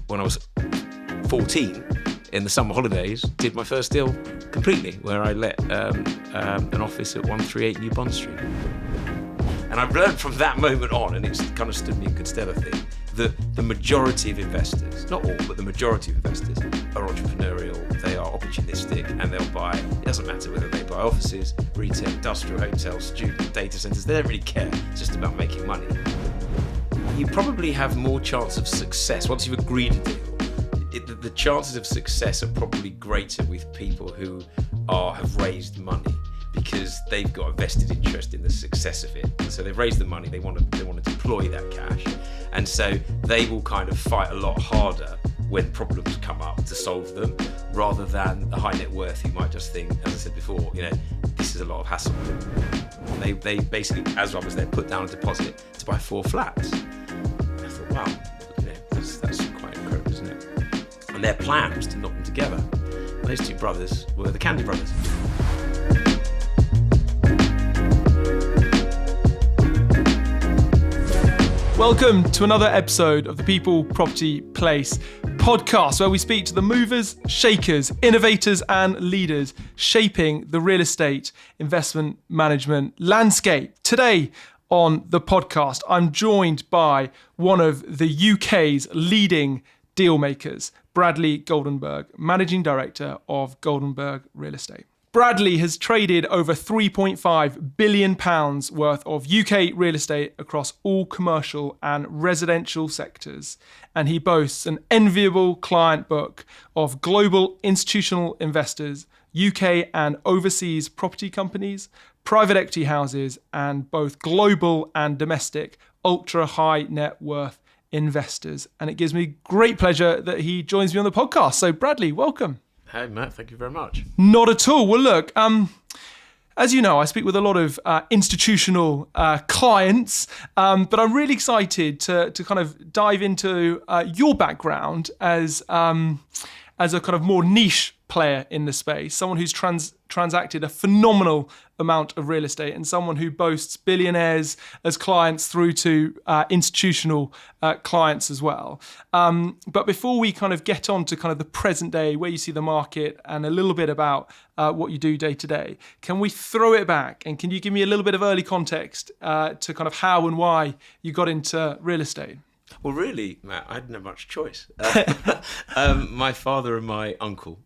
when I was 14, in the summer holidays, did my first deal completely, where I let an office at 138 New Bond Street. And I've learned from that moment on, and it's kind of stood me in good stead, I think, that the majority of investors, not all, but the majority of investors are entrepreneurial, they are opportunistic, and they'll buy, it doesn't matter whether they buy offices, retail, industrial, hotels, student, data centres, they don't really care, it's just about making money. You probably have more chance of success once you've agreed a deal. The chances of success are probably greater with people who have raised money, because they've got a vested interest in the success of it. So they've raised the money, they want to deploy that cash, and so they will kind of fight a lot harder when problems come up to solve them, rather than the high net worth who might just think, as I said before, this is a lot of hassle. They basically, as I was there, put down a deposit to buy 4 flats. And I thought, wow, that's quite incredible, isn't it? And their plan was to knock them together. And those 2 brothers were the Candy brothers. Welcome to another episode of the People Property Place podcast, where we speak to the movers, shakers, innovators and leaders shaping the real estate investment management landscape. Today on the podcast, I'm joined by one of the UK's leading deal makers, Bradley Goldenberg, Managing Director of Goldenberg Real Estate. Bradley has traded over £3.5 billion worth of UK real estate across all commercial and residential sectors, and he boasts an enviable client book of global institutional investors, UK and overseas property companies, private equity houses, and both global and domestic ultra-high net worth investors. And it gives me great pleasure that he joins me on the podcast. So Bradley, welcome. Hey, Matt, thank you very much. Not at all. Well, look, as you know, I speak with a lot of institutional clients, but I'm really excited to kind of dive into your background as a kind of more niche player in the space, someone who's transacted a phenomenal amount of real estate, and someone who boasts billionaires as clients through to institutional clients as well. But before we kind of get on to kind of the present day, where you see the market, and a little bit about what you do day to day, can we throw it back, and can you give me a little bit of early context to kind of how and why you got into real estate? Well, really, Matt, I didn't have much choice. My father and my uncle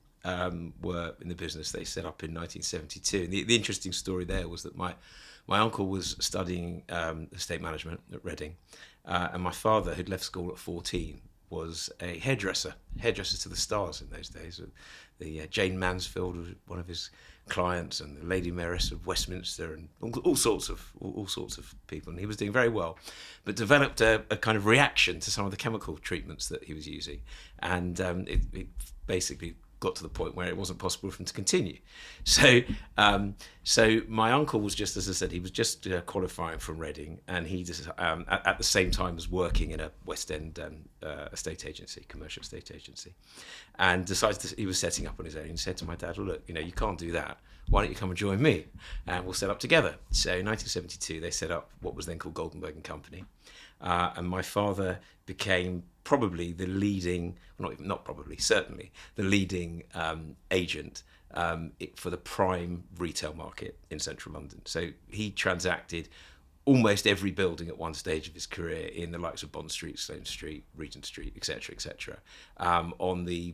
were in the business. They set up in 1972. And the interesting story there was that my uncle was studying estate management at Reading, and my father, who'd left school at 14, was a hairdresser to the stars in those days. The Jane Mansfield was one of his clients, and the Lady Mayoress of Westminster, and all sorts of people. And he was doing very well, but developed a kind of reaction to some of the chemical treatments that he was using, and it basically got to the point where it wasn't possible for him to continue. So my uncle was just, as I said, he was just qualifying from Reading, and he just at the same time was working in a West End commercial estate agency, and decided he was setting up on his own, and said to my dad, well, look, you can't do that. Why don't you come and join me, and we'll set up together. So in 1972, they set up what was then called Goldenberg and Company, and my father became probably the leading, certainly the leading agent for the prime retail market in central London. So he transacted almost every building at one stage of his career in the likes of Bond Street, Sloane Street, Regent Street, etc.,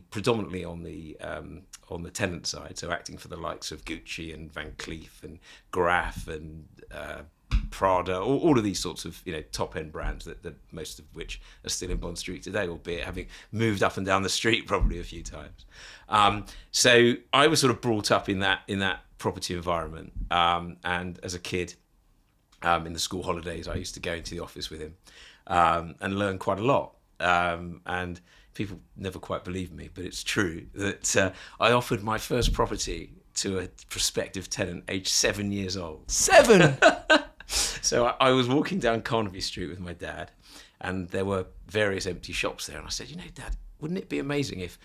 predominantly on the tenant side, so acting for the likes of Gucci and Van Cleef and Graff and Prada, all of these sorts of top end brands that most of which are still in Bond Street today, albeit having moved up and down the street probably a few times. So I was sort of brought up in that property environment, and as a kid, in the school holidays, I used to go into the office with him and learn quite a lot. And people never quite believe me, but it's true that I offered my first property to a prospective tenant aged 7 years old. 7? So I was walking down Carnaby Street with my dad, and there were various empty shops there. And I said, Dad, wouldn't it be amazing if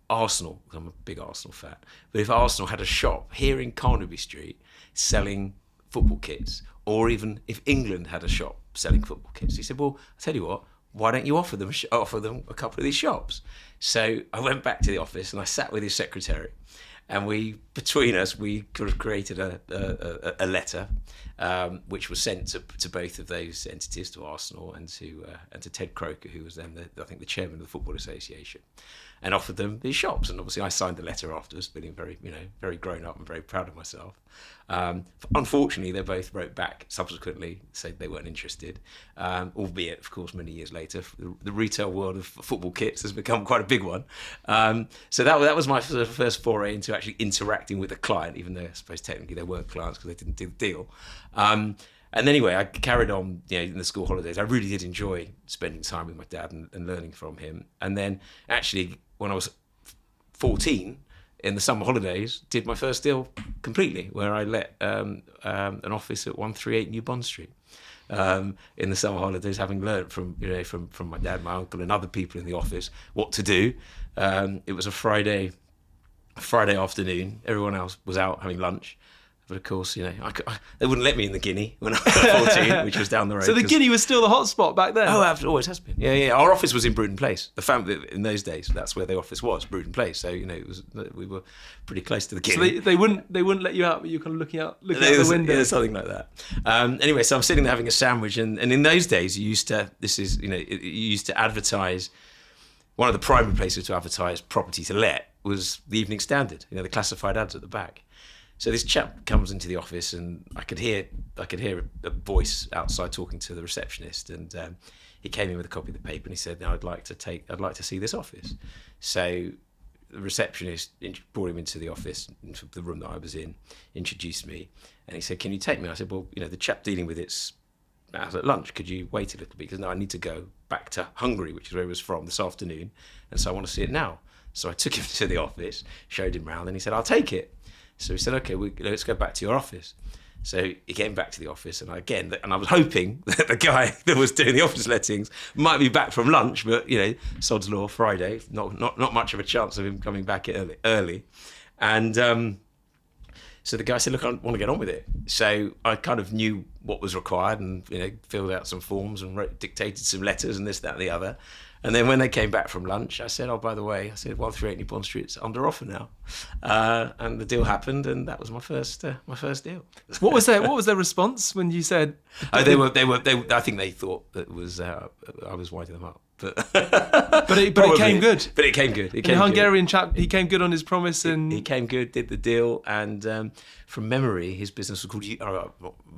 Arsenal, I'm a big Arsenal fan, but if Arsenal had a shop here in Carnaby Street selling football kits, or even if England had a shop selling football kits? He said, well, I'll tell you what, why don't you offer them a couple of these shops? So I went back to the office and I sat with his secretary, and between us, we could have created a letter, which was sent to both of those entities, to Arsenal and to Ted Croker, who was then I think the chairman of the Football Association, and offered them these shops. And obviously, I signed the letter afterwards, feeling very grown up and very proud of myself. Unfortunately, they both wrote back subsequently, said they weren't interested, albeit, of course, many years later, the retail world of football kits has become quite a big one. So that was my first foray into actually interacting with a client, even though I suppose technically they weren't clients because they didn't do the deal. And anyway, I carried on, in the school holidays. I really did enjoy spending time with my dad and learning from him. And then actually, when I was 14, in the summer holidays, did my first deal completely, where I let an office at 138 New Bond Street. In the summer holidays, having learnt from my dad, my uncle, and other people in the office what to do. It was a Friday afternoon. Everyone else was out having lunch. But of course, they wouldn't let me in the Guinea when I was 14, which was down the road. So the Guinea was still the hot spot back then? Oh, it always has been. Yeah. Our office was in Bruton Place. The family, in those days, that's where the office was, Bruton Place. So, we were pretty close to the Guinea. So they wouldn't let you out, but you were kind of looking out the window. Yeah, something like that. Anyway, so I'm sitting there having a sandwich, and in those days, you used to advertise. One of the primary places to advertise property to let was the Evening Standard, the classified ads at the back. So this chap comes into the office, and I could hear a voice outside talking to the receptionist, and he came in with a copy of the paper, and he said, "I'd like to see this office." So the receptionist brought him into the office, into the room that I was in, introduced me, and he said, "Can you take me?" I said, "Well, the chap dealing with it's out at lunch. Could you wait a little bit? Because now I need to go back to Hungary, which is where he was from, this afternoon, and so I want to see it now." So I took him to the office, showed him round, and he said, "I'll take it." So he said, "Okay, let's go back to your office." So he came back to the office, and I was hoping that the guy that was doing the office lettings might be back from lunch, but sod's law, Friday, not much of a chance of him coming back early. And so the guy said, "Look, I want to get on with it." So I kind of knew what was required, and filled out some forms and dictated some letters and this, that, and the other. And then when they came back from lunch, I said, "Oh, by the way," I said, 138 New Bond Street's under offer now. And the deal happened, and that was my first deal. What was their response when you said? Oh, they were. I think they thought that was I was winding them up. But it came good. But it came good. The Hungarian chap, he came good on his promise, and he came good, did the deal, and from memory, his business was called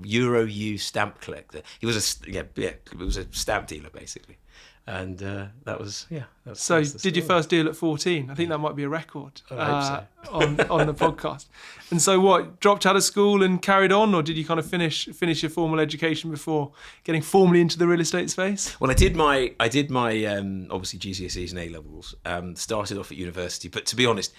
Euro U Stamp Collector. He was it was a stamp dealer basically. And that was. So did your first deal at 14? I think that might be a record I hope so. on the podcast. And so what, dropped out of school and carried on, or did you kind of finish your formal education before getting formally into the real estate space? Well, I did my obviously GCSEs and A-levels. Started off at university, but to be honest,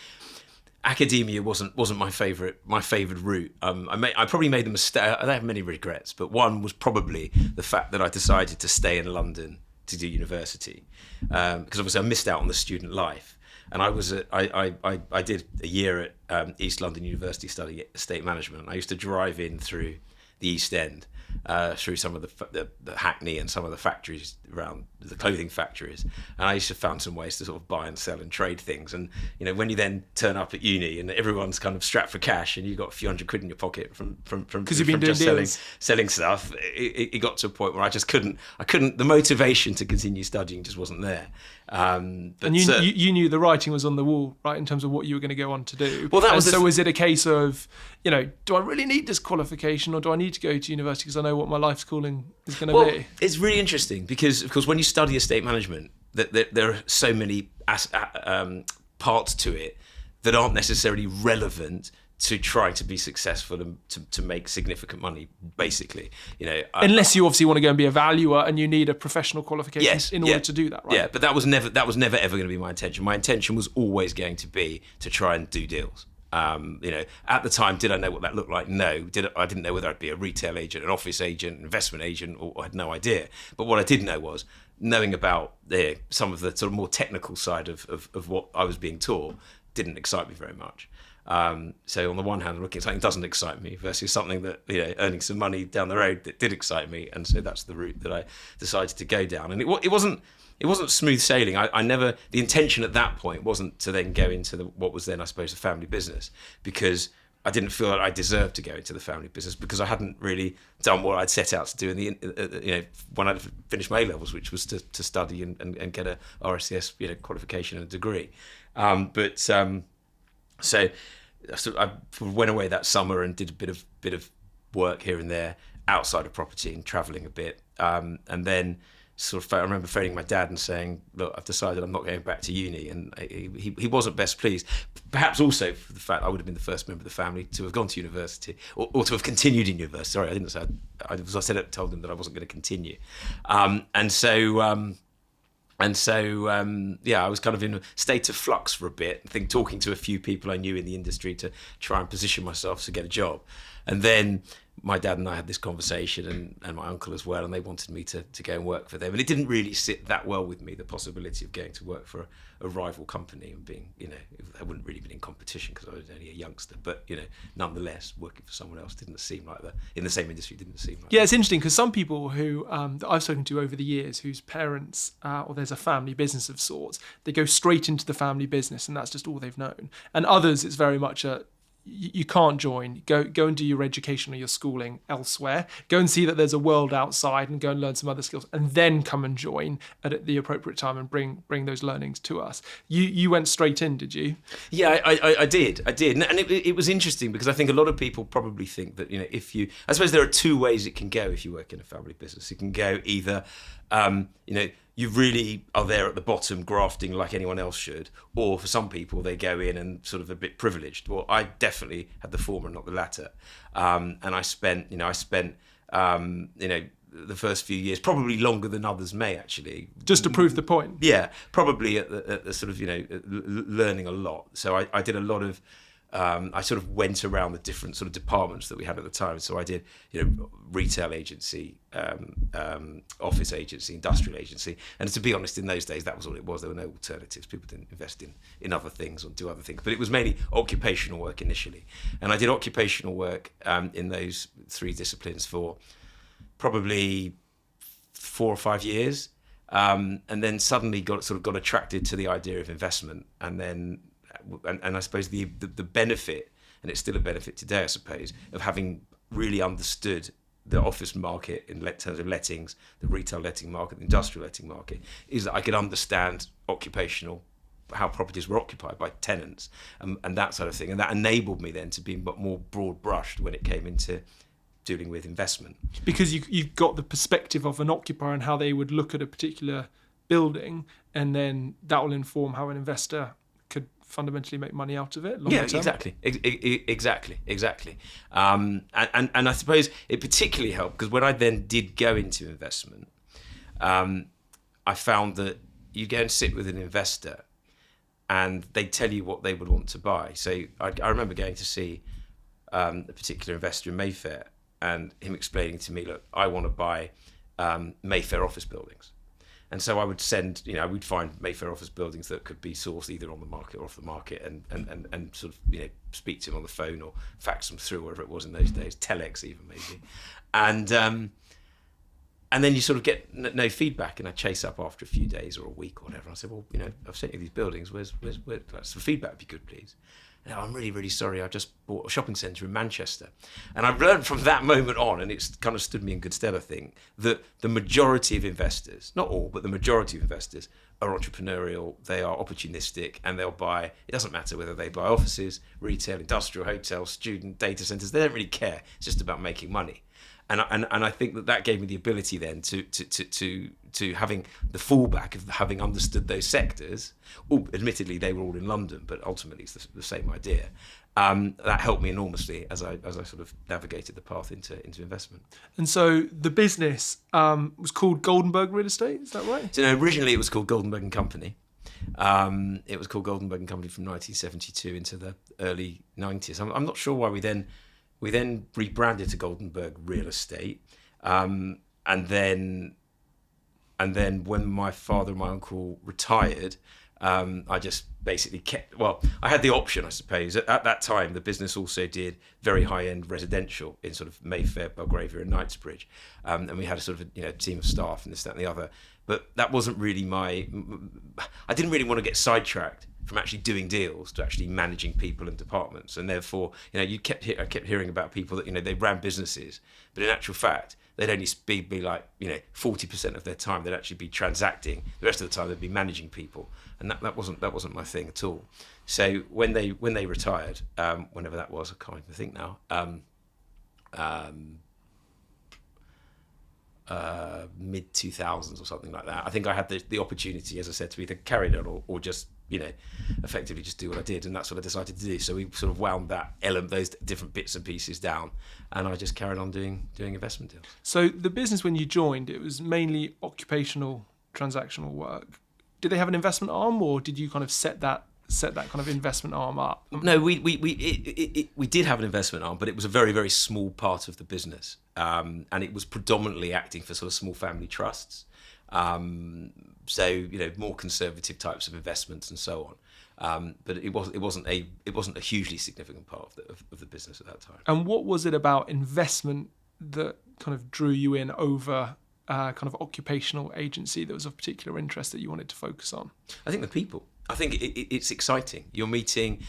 academia wasn't my favourite route. I probably made the mistake. I don't have many regrets, but one was probably the fact that I decided to stay in London to do university, because obviously I missed out on the student life, and I did a year at East London University studying estate management. I used to drive in through the East End, through some of the Hackney and some of the factories around, the clothing factories, and I used to find some ways to sort of buy and sell and trade things. And when you then turn up at uni and everyone's kind of strapped for cash and you've got a few $100 in your pocket from because you've been doing just selling stuff, it got to a point where I couldn't. The motivation to continue studying just wasn't there. And you knew the writing was on the wall, right, in terms of what you were going to go on to do. Well, was it a case of, do I really need this qualification, or do I need to go to university because I know what my life's calling is going to be? It's really interesting because, of course, when you study estate management, there are so many parts to it that aren't necessarily relevant to trying to be successful and to make significant money, basically. Unless you obviously want to go and be a valuer and you need a professional qualification in order to do that, right? Yeah, but that was never ever going to be my intention. My intention was always going to be to try and do deals. At the time, did I know what that looked like? No. I didn't know whether I'd be a retail agent, an office agent, an investment agent, or I had no idea. But what I did know was knowing about some of the sort of more technical side of what I was being taught didn't excite me very much. So on the one hand, I'm looking at something that doesn't excite me versus something that, earning some money down the road that did excite me. And so that's the route that I decided to go down. And it wasn't smooth sailing. I never, the intention at that point wasn't to then go into what was then, I suppose, a family business, because I didn't feel that I deserved to go into the family business, because I hadn't really done what I'd set out to do when I finished my A-levels, which was to study and get a RSCS qualification and a degree. So I went away that summer and did a bit of work here and there outside of property and travelling a bit, and then I remember phoning my dad and saying, look, I've decided I'm not going back to uni. And he wasn't best pleased, perhaps also for the fact I would have been the first member of the family to have gone to university or to have continued in university. Sorry, I didn't say, I told him that I wasn't going to continue. I was kind of in a state of flux for a bit, talking to a few people I knew in the industry to try and position myself to get a job. And then my dad and I had this conversation, and my uncle as well, and they wanted me to go and work for them. And it didn't really sit that well with me, the possibility of going to work for a rival company and being, I wouldn't really been in competition because I was only a youngster, but, nonetheless, working for someone else didn't seem like that. In the same industry, didn't seem like that. Yeah, it's interesting because some people who that I've spoken to over the years, whose parents, or there's a family business of sorts, they go straight into the family business and that's just all they've known. And others, it's very much you can't join. Go and do your education or your schooling elsewhere. Go and see that there's a world outside and go and learn some other skills, and then come and join at the appropriate time and bring those learnings to us. You went straight in, did you? Yeah, I did, and it was interesting because I think a lot of people probably think that I suppose there are two ways it can go if you work in a family business. It can go either, you really are there at the bottom grafting like anyone else should, or for some people they go in and sort of a bit privileged. Well, I definitely had the former, not the latter, and I spent the first few years, probably longer than others may actually, just to prove the point. Yeah, probably at the sort of learning a lot. So I did a lot of. I sort of went around the different sort of departments that we had at the time. So I did, retail agency, office agency, industrial agency. And to be honest, in those days, that was all it was. There were no alternatives. People didn't invest in other things or do other things. But it was mainly occupational work initially. And I did occupational work in those three disciplines for probably 4 or 5 years. And then suddenly got attracted to the idea of investment. And I suppose the benefit, and it's still a benefit today, I suppose, of having really understood the office market in terms of lettings, the retail letting market, the industrial letting market, is that I could understand how properties were occupied by tenants and that sort of thing. And that enabled me then to be more broad brushed when it came into dealing with investment. Because you've got the perspective of an occupier and how they would look at a particular building, and then that will inform how an investor could fundamentally make money out of it. Yeah, exactly. And I suppose it particularly helped because when I then did go into investment, I found that you go and sit with an investor and they tell you what they would want to buy. So I remember going to see a particular investor in Mayfair and him explaining to me, look, I want to buy Mayfair office buildings. And so I would we'd find Mayfair office buildings that could be sourced either on the market or off the market and sort of, speak to him on the phone or fax them through, whatever it was in those days, telex even maybe. And then you sort of get no feedback, and I chase up after a few days or a week or whatever. I said, well, I've sent you these buildings, where's some feedback if you could, please. No, I'm really, really sorry. I just bought a shopping centre in Manchester. And I've learned from that moment on, and it's kind of stood me in good stead, I think, that the majority of investors, not all, but the majority of investors are entrepreneurial, they are opportunistic, and they'll buy, it doesn't matter whether they buy offices, retail, industrial, hotels, student, data centres, they don't really care. It's just about making money. And I think that gave me the ability then to having the fallback of having understood those sectors. Admittedly, they were all in London, but ultimately it's the same idea. That helped me enormously as I sort of navigated the path into investment. And so the business was called Goldenberg Real Estate, is that right? So originally it was called Goldenberg and Company. It was called Goldenberg and Company from 1972 into the early 90s. I'm not sure why we then rebranded to Goldenberg Real Estate, and then when my father and my uncle retired, I just basically I had the option, I suppose. At that time, the business also did very high-end residential in sort of Mayfair, Belgravia and Knightsbridge. And we had a sort of team of staff and this, that and the other. But that wasn't really I didn't really want to get sidetracked from actually doing deals to actually managing people and departments. And therefore, I kept hearing about people that, they ran businesses, but in actual fact, they'd only be like, 40% of their time, they'd actually be transacting. The rest of the time, they'd be managing people. And that wasn't my thing at all. So when they retired, whenever that was, I can't even think now, mid 2000s or something like that. I think I had the opportunity, as I said, to either carry it on or just, effectively just do what I did. And that's what I decided to do. So we sort of wound those different bits and pieces down, and I just carried on doing investment deals. So the business, when you joined, it was mainly occupational transactional work. Did they have an investment arm, or did you kind of set that kind of investment arm up? No, we did have an investment arm, but it was a very, very small part of the business, and it was predominantly acting for sort of small family trusts. So more conservative types of investments and so on. But it wasn't a hugely significant part of the business at that time. And what was it about investment that kind of drew you in over kind of occupational agency that was of particular interest that you wanted to focus on? I think the people. I think it's exciting. You're meeting,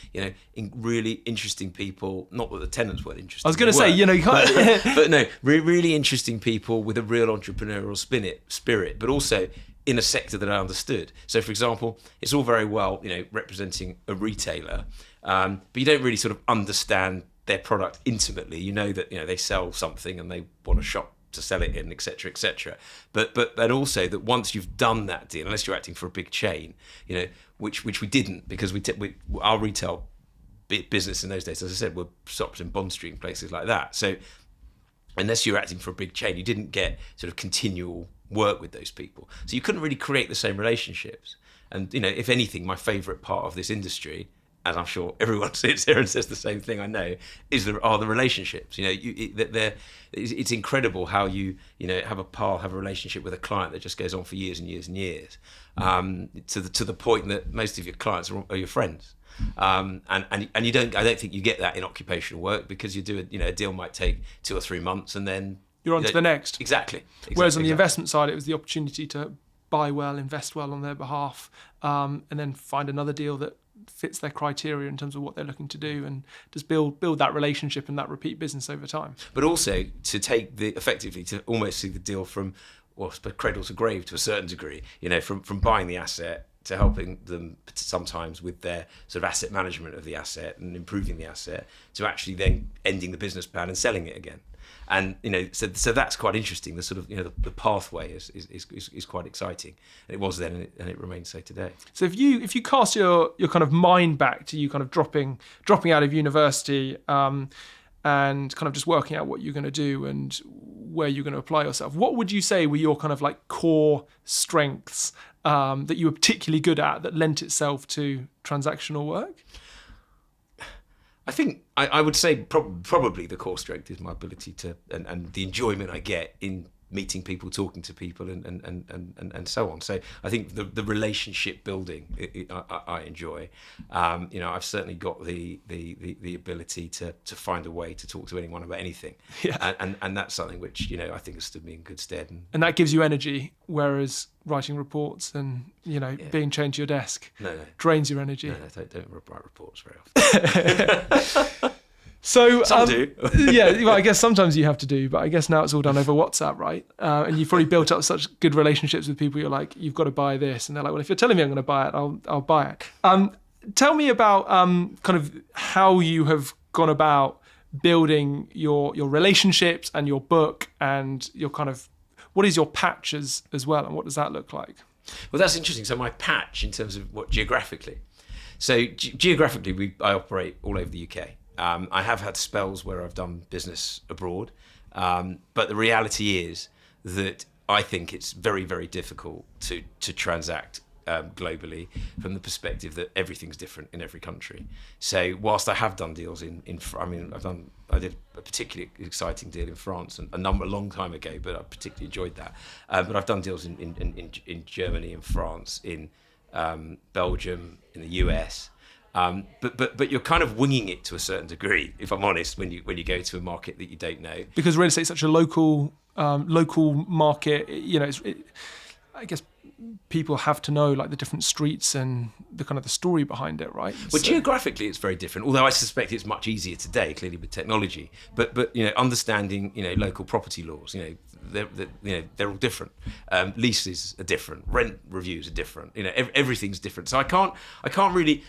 really interesting people. Not that the tenants weren't interesting. I was going to say, you can't. But no, really interesting people with a real entrepreneurial spirit, but also in a sector that I understood. So, for example, it's all very well, representing a retailer, but you don't really sort of understand their product intimately. You know that they sell something and they want a shop to sell it in, etc., etc. But also that once you've done that deal, unless you're acting for a big chain, which we didn't, because our retail business in those days, as I said, were shops in Bond Street and places like that. So unless you're acting for a big chain, you didn't get sort of continual work with those people. So you couldn't really create the same relationships. And if anything, my favourite part of this industry, and I'm sure everyone sits here and says the same thing, I know, are the relationships. It's incredible how you have a relationship with a client that just goes on for years and years and years, to the point that most of your clients are your friends. And you don't. I don't think you get that in occupational work, because you do a deal might take 2 or 3 months and then you're on to the next. Exactly. Whereas on the investment side, it was the opportunity to buy well, invest well on their behalf, and then find another deal that fits their criteria in terms of what they're looking to do, and just build that relationship and that repeat business over time. But also to take effectively to almost see the deal from cradle to grave to a certain degree, from buying the asset to helping them sometimes with their sort of asset management of the asset and improving the asset, to actually then ending the business plan and selling it again. And so that's quite interesting. The sort of the pathway is quite exciting, and it was then, and it remains so today. So if you cast your kind of mind back to you kind of dropping out of university, and kind of just working out what you're going to do and where you're going to apply yourself, what would you say were your kind of like core strengths that you were particularly good at that lent itself to transactional work? I think I would say probably the core strength is my ability to and the enjoyment I get in meeting people, talking to people, and so on. So I think the relationship building I enjoy. I've certainly got the ability to find a way to talk to anyone about anything. Yeah. And that's something which I think has stood me in good stead. And that gives you energy, whereas writing reports and being chained to your desk drains your energy. No, don't write reports very often. So some do. Yeah, well, I guess sometimes you have to do, but I guess now it's all done over WhatsApp, right? And you've probably built up such good relationships with people. You're like, you've got to buy this, and they're like, well, if you're telling me I'm going to buy it, I'll buy it. Tell me about kind of how you have gone about building your relationships and your book, and your kind of what is your patch as well, and what does that look like? Well, that's interesting. So my patch in terms of what geographically. So geographically, I operate all over the UK. I have had spells where I've done business abroad, but the reality is that I think it's very, very difficult to transact globally, from the perspective that everything's different in every country. So whilst I have done deals I did a particularly exciting deal in France a long time ago, but I particularly enjoyed that. But I've done deals in Germany, in France, in Belgium, in the US. But you're kind of winging it to a certain degree, if I'm honest, when you go to a market that you don't know. Because real estate is such a local market, I guess people have to know like the different streets and the kind of the story behind it, right? Well, geographically, it's very different. Although I suspect it's much easier today, clearly with technology. But understanding local property laws, they're all different. Leases are different. Rent reviews are different. Everything's different. So I can't really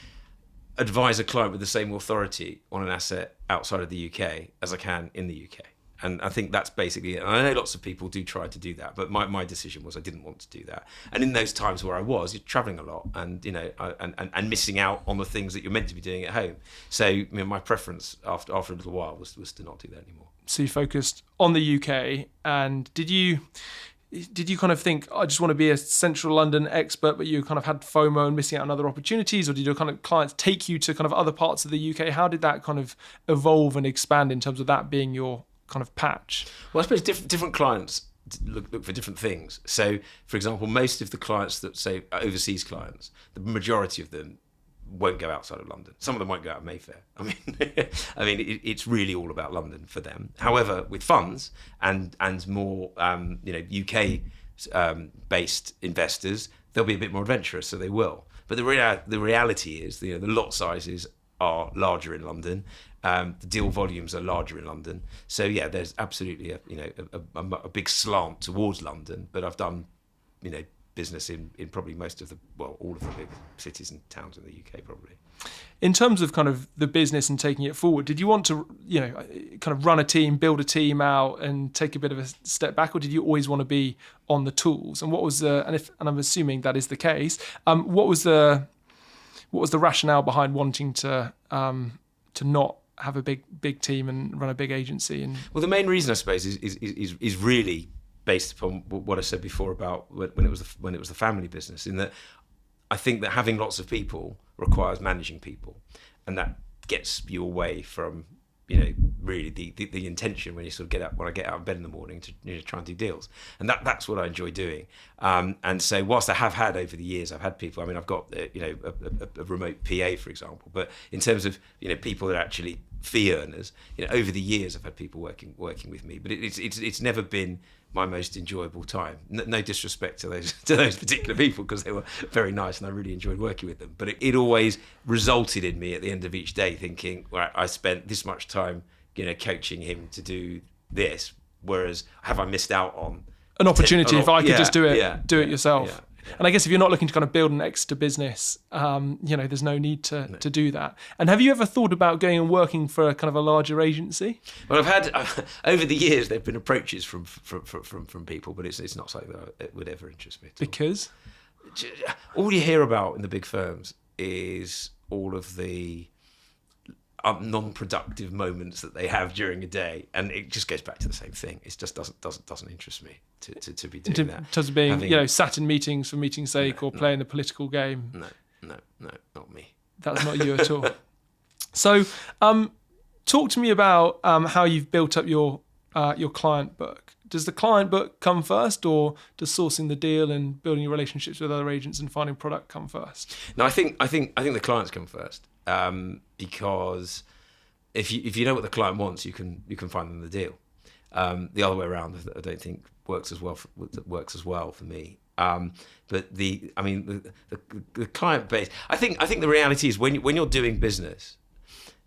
advise a client with the same authority on an asset outside of the UK as I can in the UK. And I think that's basically it. And I know lots of people do try to do that, but my decision was I didn't want to do that. And in those times where I was, you're travelling a lot and and missing out on the things that you're meant to be doing at home. So my preference after a little while was to not do that anymore. So you focused on the UK, and did you kind of think, I just want to be a central London expert, but you kind of had FOMO and missing out on other opportunities, or did your kind of clients take you to kind of other parts of the UK? How did that kind of evolve and expand in terms of that being your kind of patch? Well, I suppose different clients look for different things. So, for example, most of the clients that say overseas clients, the majority of them won't go outside of London. Some of them won't go out of Mayfair. I mean, it's really all about London for them. However, with funds and more UK based investors, they'll be a bit more adventurous, so they will. But the reality is, the lot sizes are larger in London. The deal volumes are larger in London. So yeah, there's absolutely a big slant towards London. But I've done business in probably all of the big cities and towns in the UK probably. In terms of kind of the business and taking it forward, did you want to kind of run a team, build a team out, and take a bit of a step back, or did you always want to be on the tools? And what was and I'm assuming that is the case. What was the rationale behind wanting to not have a big team and run a big agency? And well, the main reason I suppose is really based upon what I said before about when it was the family business. In that, I think that having lots of people requires managing people, and that gets you away from really the intention when you sort of when I get out of bed in the morning to try and do deals, and that's what I enjoy doing. And so whilst I have had over the years, I've had people. I mean, I've got a remote PA, for example. But in terms of people that are actually fee earners, over the years I've had people working with me. But it's never been my most enjoyable time. No disrespect to those particular people, because they were very nice and I really enjoyed working with them. But it always resulted in me at the end of each day thinking, well, I spent this much time, coaching him to do this. Whereas have I missed out on an opportunity if I could just do it yourself? Yeah. And I guess if you're not looking to kind of build an extra business, there's no need to do that. And have you ever thought about going and working for a kind of a larger agency? Well, I've had over the years there've been approaches from people, but it's not something that would ever interest me. Because all you hear about in the big firms is all of the non-productive moments that they have during a day, and it just goes back to the same thing. It just doesn't interest me to be doing that. In terms of being sat in meetings for meeting's sake, or playing the political game. No, not me. That's not you at all. So, talk to me about how you've built up your client book. Does the client book come first, or does sourcing the deal and building your relationships with other agents and finding product come first? No, I think the clients come first, because if you know what the client wants, you can find them the deal. The other way around, I don't think works as well for me. But the client base, I think the reality is when you're doing business,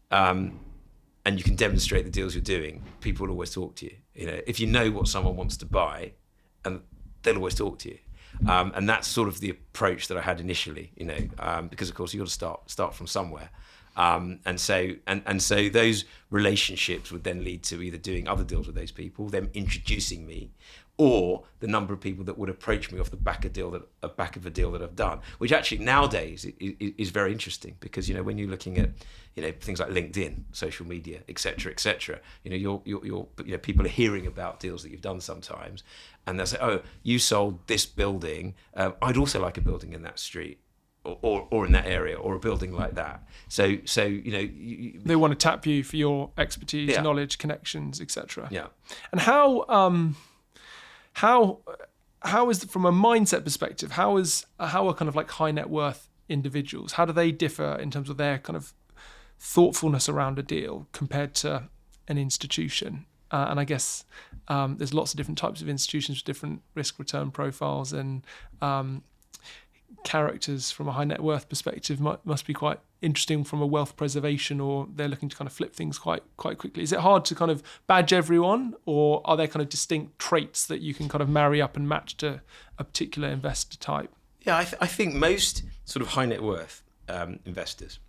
and you can demonstrate the deals you're doing, people will always talk to you. If you know what someone wants to buy, and they'll always talk to you. And that's sort of the approach that I had initially, because of course you've got to start from somewhere. And so those relationships would then lead to either doing other deals with those people, them introducing me, or the number of people that would approach me off the back of a deal that I've done, which actually nowadays is very interesting, because when you're looking at things like LinkedIn, social media, etc., people are hearing about deals that you've done sometimes, and they'll say, "Oh, you sold this building. I'd also like a building in that street." Or in that area, or a building like that. So they want to tap you for your expertise, knowledge, connections, etc. Yeah. And how how is, from a mindset perspective, how are kind of like high net worth individuals, how do they differ in terms of their kind of thoughtfulness around a deal compared to an institution? And I guess there's lots of different types of institutions with different risk return profiles, and characters from a high net worth perspective must be quite interesting from a wealth preservation, or they're looking to kind of flip things quite quickly. Is it hard to kind of badge everyone, or are there kind of distinct traits that you can kind of marry up and match to a particular investor type? Yeah, I think most sort of high net worth investors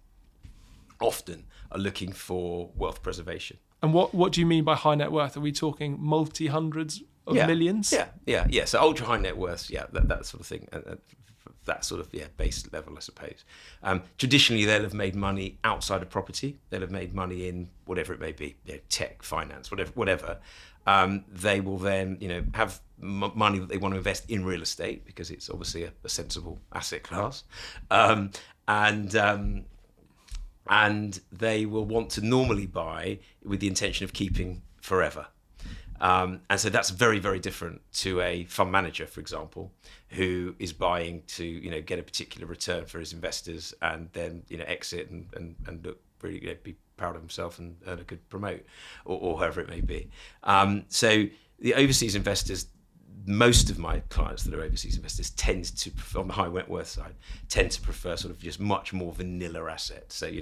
often are looking for wealth preservation. And what do you mean by high net worth? Are we talking multi-hundreds of millions? Yeah. So ultra high net worths, that sort of thing. That sort of base level, I suppose. Traditionally, they'll have made money outside of property. They'll have made money in whatever it may be, tech, finance, whatever. They will then, have money that they want to invest in real estate because it's obviously a sensible asset class, and they will want to normally buy with the intention of keeping forever. And so that's very, very different to a fund manager, for example, who is buying to, get a particular return for his investors and then, exit and look really, be proud of himself and earn a good promote or however it may be. So the overseas investors, most of my clients that are overseas investors tend to prefer, on the high net worth side, tend to prefer sort of just much more vanilla assets. So,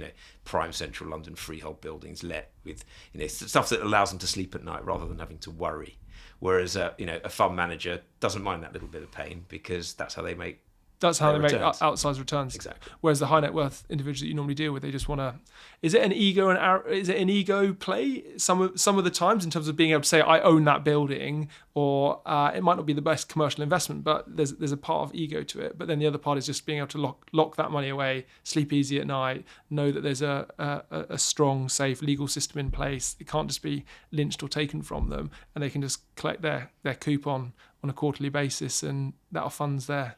prime central London freehold buildings let with, stuff that allows them to sleep at night rather than having to worry. Whereas, a fund manager doesn't mind that little bit of pain because that's how they make make outsized returns. Exactly. Whereas the high net worth individuals that you normally deal with, they just want to. Is it an ego play? Some of the times in terms of being able to say I own that building, or it might not be the best commercial investment, but there's a part of ego to it. But then the other part is just being able to lock that money away, sleep easy at night, know that there's a strong, safe legal system in place. It can't just be lynched or taken from them, and they can just collect their coupon on a quarterly basis, and that'll funds their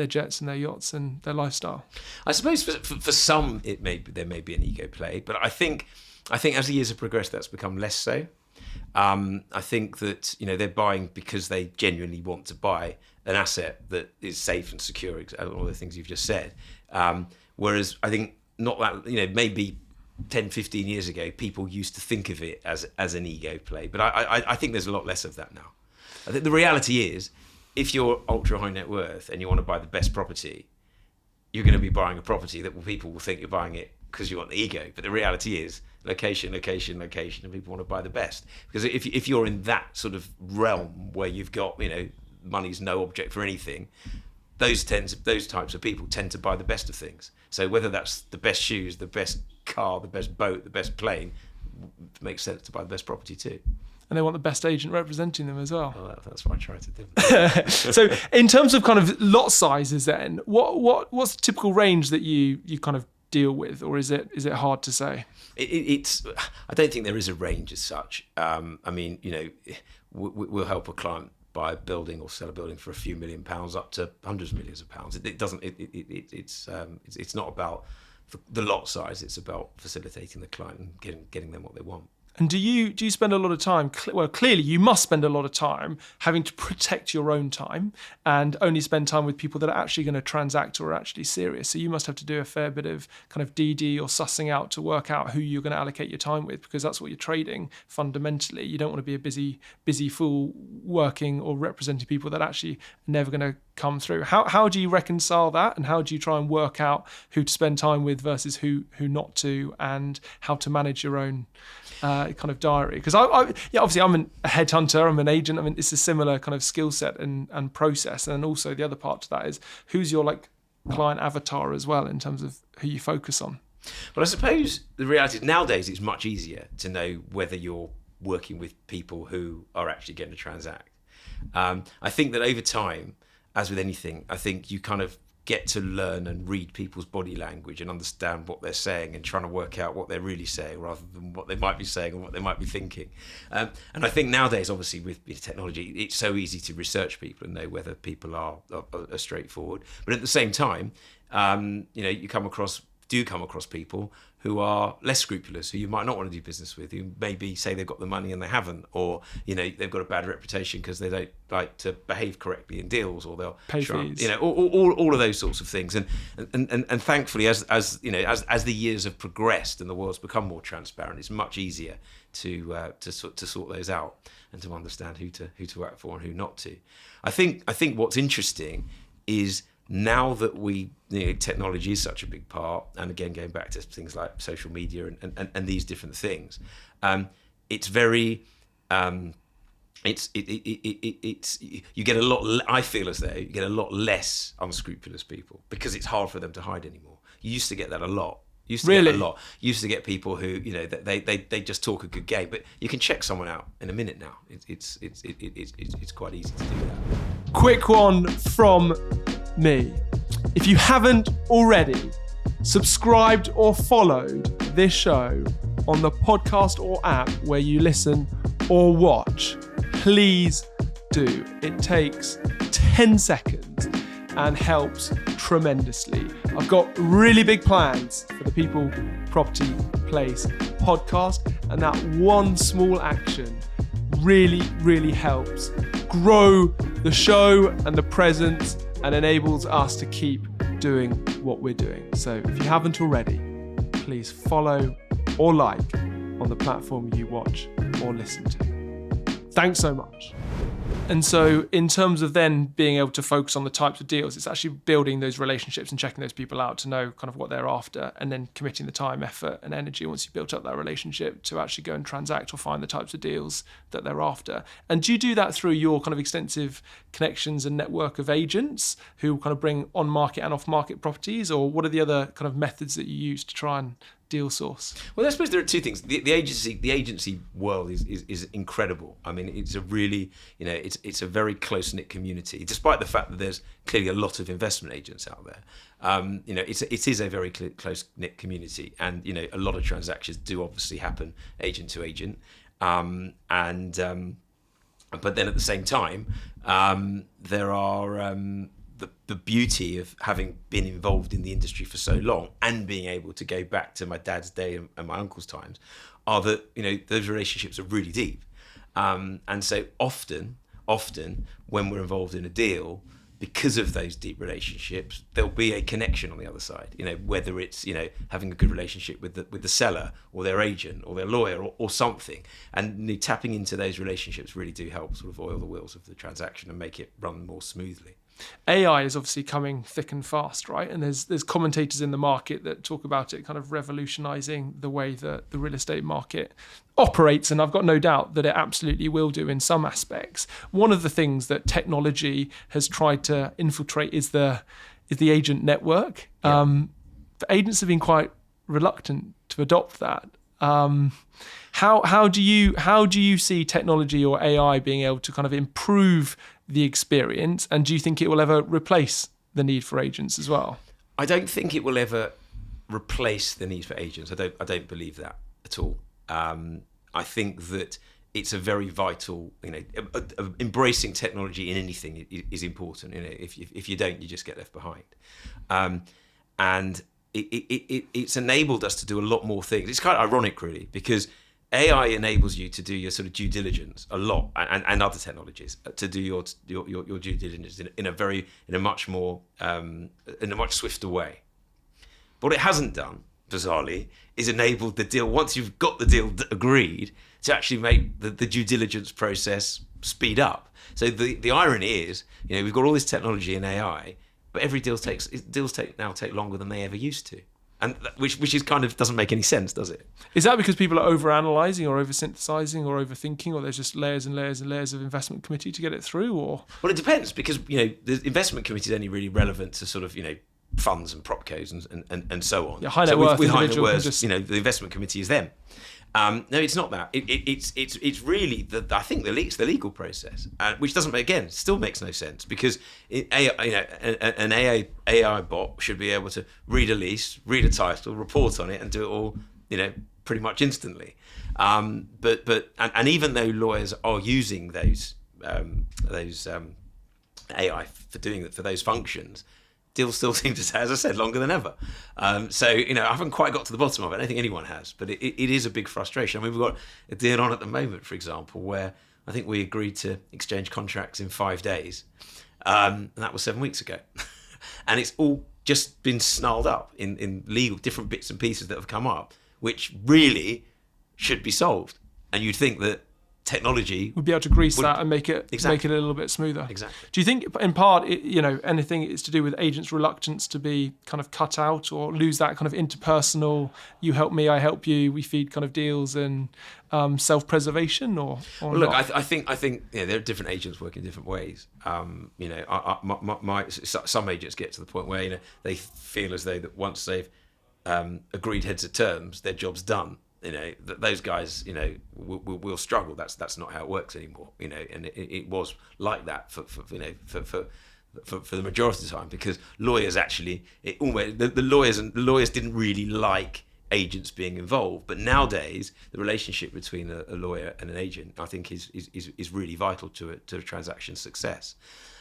jets and their yachts and their lifestyle. I suppose for some there may be an ego play, but I think as the years have progressed, that's become less so. I think that they're buying because they genuinely want to buy an asset that is safe and secure, all the things you've just said. Whereas I think not that maybe 10, 15 years ago, people used to think of it as an ego play, but I think there's a lot less of that now. I think the reality is, if you're ultra high net worth and you want to buy the best property, you're going to be buying a property that people will think you're buying it because you want the ego. But the reality is location, and people want to buy the best. Because if you're in that sort of realm where you've got, money's no object for anything, those types of people tend to buy the best of things. So whether that's the best shoes, the best car, the best boat, the best plane, it makes sense to buy the best property too. And they want the best agent representing them as well. Well, that's what I try to do. So in terms of kind of lot sizes then, what's the typical range that you kind of deal with, or is it hard to say? I don't think there is a range as such. We'll help a client buy a building or sell a building for a few £1 million up to hundreds of millions of pounds. It's not about the lot size. It's about facilitating the client and getting them what they want. And do you spend a lot of time, well, clearly you must spend a lot of time having to protect your own time and only spend time with people that are actually going to transact or are actually serious. So you must have to do a fair bit of kind of DD or sussing out to work out who you're going to allocate your time with, because that's what you're trading fundamentally. You don't want to be a busy fool working or representing people that actually are never going to come through. How do you reconcile that, and how do you try and work out who to spend time with versus who not to, and how to manage your own kind of diary? Because obviously I'm a headhunter, I'm an agent. I mean, it's a similar kind of skill set and process. And also the other part to that is who's your client avatar as well, in terms of who you focus on. Well, I suppose the reality is nowadays it's much easier to know whether you're working with people who are actually going to transact. I think that over time, as with anything, I think you kind of get to learn and read people's body language and understand what they're saying and trying to work out what they're really saying rather than what they might be saying or what they might be thinking. And I think nowadays, obviously, with technology, it's so easy to research people and know whether people are straightforward. But at the same time, you come across do come across people who are less scrupulous, who you might not want to do business with, who maybe say they've got the money and they haven't, or they've got a bad reputation because they don't like to behave correctly in deals, or they'll pay fees, all of those sorts of things. And thankfully, as the years have progressed and the world's become more transparent, it's much easier to sort those out and to understand who to work for and who not to. I think what's interesting is, now that technology is such a big part, and again going back to things like social media and these different things, it's very it's you get a lot. I feel as though you get a lot less unscrupulous people because it's hard for them to hide anymore. You used to get that a lot. You used to get people who they just talk a good game, but you can check someone out in a minute now. It's quite easy to do that. Quick one from me. If you haven't already subscribed or followed this show on the podcast or app where you listen or watch, please do. It takes 10 seconds and helps tremendously. I've got really big plans for the People Property Place podcast, and that one small action really, really helps grow the show and the presence and enables us to keep doing what we're doing. So if you haven't already, please follow or like on the platform you watch or listen to. Thanks so much. And so in terms of then being able to focus on the types of deals, it's actually building those relationships and checking those people out to know kind of what they're after, and then committing the time, effort and energy once you've built up that relationship to actually go and transact or find the types of deals that they're after. And do you do that through your kind of extensive connections and network of agents who kind of bring on-market and off-market properties, or what are the other kind of methods that you use to try and deal source? Well, I suppose there are two things. The agency world is incredible. I mean, it's a really, it's a very close-knit community, despite the fact that there's clearly a lot of investment agents out there. It is a very close-knit community, and a lot of transactions do obviously happen agent to agent, but then at the same time, there are the beauty of having been involved in the industry for so long and being able to go back to my dad's day and my uncle's times are that those relationships are really deep, and so often when we're involved in a deal, because of those deep relationships, there'll be a connection on the other side. Whether it's having a good relationship with the seller or their agent or their lawyer or something, and tapping into those relationships really do help sort of oil the wheels of the transaction and make it run more smoothly. AI is obviously coming thick and fast, right? And there's commentators in the market that talk about it kind of revolutionising the way that the real estate market operates, and I've got no doubt that it absolutely will do in some aspects. One of the things that technology has tried to infiltrate is the agent network. Yeah. The agents have been quite reluctant to adopt that. How do you see technology or AI being able to kind of improve the experience, and do you think it will ever replace the need for agents as well? I don't think it will ever replace the need for agents. I don't believe that at all. I think that it's a very vital, embracing technology in anything is important. If you don't, you just get left behind. And it's enabled us to do a lot more things. It's kind of ironic, really, because AI enables you to do your sort of due diligence a lot, and other technologies to do your due diligence in a much swifter way. But what it hasn't done, bizarrely, is enabled the deal, once you've got the deal agreed, to actually make the due diligence process speed up. So the irony is, we've got all this technology in AI, but every deals now take longer than they ever used to. And which is kind of doesn't make any sense, does it? Is that because people are overanalyzing or oversynthesizing or overthinking, or there's just layers and layers and layers of investment committee to get it through? Or well, it depends, because the investment committee is only really relevant to sort of funds and propcos and so on. Yeah, high net worth. With high net worth, the investment committee is them. No, it's not that. It's really I think the legal process, which still makes no sense, because an AI bot should be able to read a lease, read a title, report on it, and do it all pretty much instantly. But even though lawyers are using those AI for doing that, for those functions, deals still seem to stay, as I said, longer than ever. So, you know, I haven't quite got to the bottom of it. I don't think anyone has, but it is a big frustration. I mean, we've got a deal on at the moment, for example, where I think we agreed to exchange contracts in 5 days. And that was 7 weeks ago. And it's all just been snarled up in legal, different bits and pieces that have come up, which really should be solved. And you'd think that technology would be able to grease that and make it a little bit smoother. Exactly. Do you think, in part, anything is to do with agents' reluctance to be kind of cut out or lose that kind of interpersonal, you help me, I help you, we feed kind of deals and self-preservation, or well, look, I think there are different agents working different ways. Some agents get to the point where they feel as though that once they've agreed heads of terms, their job's done. Those guys, will struggle. That's not how it works anymore. And it was like that for the majority of the time, because lawyers actually, the lawyers didn't really like agents being involved. But nowadays, the relationship between a lawyer and an agent, I think, is really vital to a transaction's success,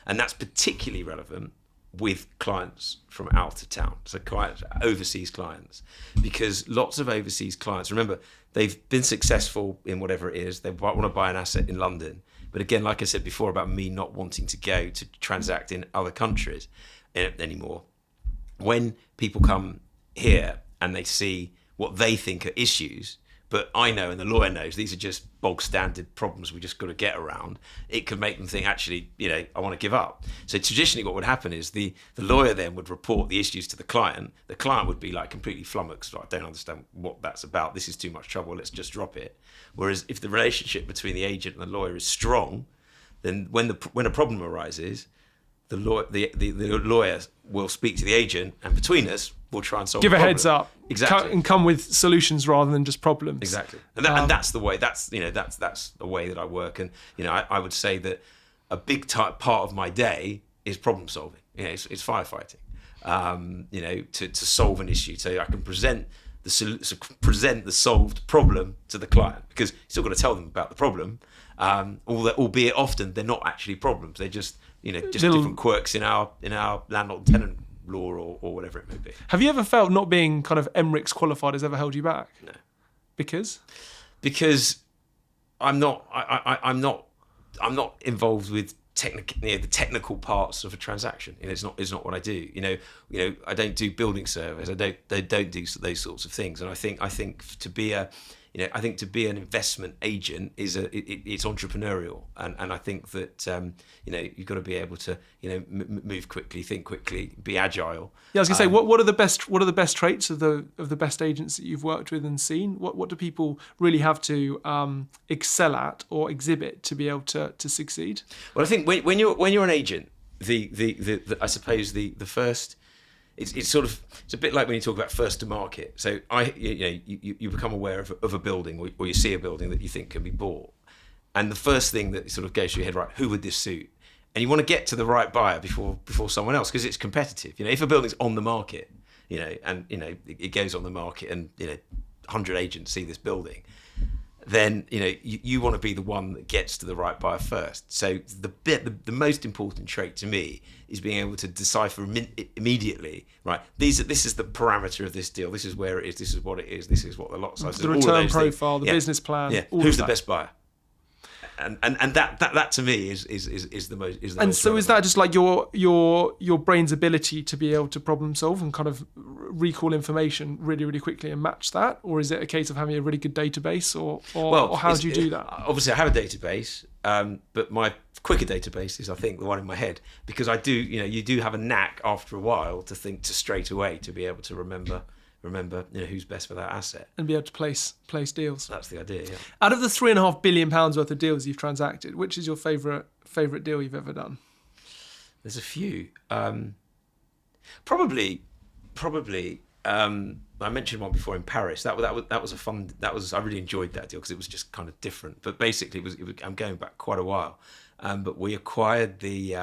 and that's particularly relevant with clients from out of town, so overseas clients, because lots of overseas clients, remember, they've been successful in whatever it is, they want to buy an asset in London, but again, like I said before about me not wanting to go to transact in other countries anymore, when people come here and they see what they think are issues, but I know and the lawyer knows these are just bog standard problems we just got to get around, it could make them think, actually, I want to give up. So traditionally what would happen is the lawyer then would report the issues to the client. The client would be like completely flummoxed. I don't understand what that's about. This is too much trouble. Let's just drop it. Whereas if the relationship between the agent and the lawyer is strong, then when a problem arises, the lawyer will speak to the agent, and between us, we'll try and solve give the problem. A heads up, exactly, and come with solutions rather than just problems. Exactly, and that's the way. That's the way that I work. And I would say that a big part of my day is problem solving. It's firefighting. To solve an issue, so I can present the solved problem to the client, because you've still got to tell them about the problem. Albeit often they're not actually problems. They're just different quirks in our landlord and tenant law or whatever it may be. Have you ever felt not being kind of MRICS qualified has ever held you back? No. Because I'm not involved with the technical parts of a transaction. It's not what I do. I don't do building surveys. I don't do those sorts of things. And I think to be an investment agent it's entrepreneurial, and I think that you've got to be able to move quickly, think quickly, be agile. Yeah, I was gonna say, what are the best traits of the best agents that you've worked with and seen? What do people really have to excel at or exhibit to be able to succeed? Well, I think when you're an agent, I suppose the first. It's a bit like when you talk about first to market. So you become aware of a building, or you see a building that you think can be bought, and the first thing that sort of goes through your head, right, who would this suit? And you want to get to the right buyer before someone else, because it's competitive. If a building's on the market, and it goes on the market, and 100 agents see this building, then you want to be the one that gets to the right buyer first. So the most important trait to me is being able to decipher immediately, right? This is the parameter of this deal. This is where it is. This is what it is. This is what the lot size is. The return profile, the business plan. Yeah. Who's the best buyer? And that to me is the most. And so is that just like your brain's ability to be able to problem solve and kind of recall information really, really quickly and match that, or is it a case of having a really good database, or how do you do that? Obviously, I have a database, but my quicker database is, I think, the one in my head, because I do. You do have a knack after a while to think straight away, to be able to remember who's best for that asset and be able to place deals. That's the idea. Yeah. Out of the £3.5 billion worth of deals you've transacted, which is your favourite deal you've ever done? There's a few. Probably. I mentioned one before in Paris. That was a fun. I really enjoyed that deal because it was just kind of different. But basically, I'm going back quite a while. But we acquired the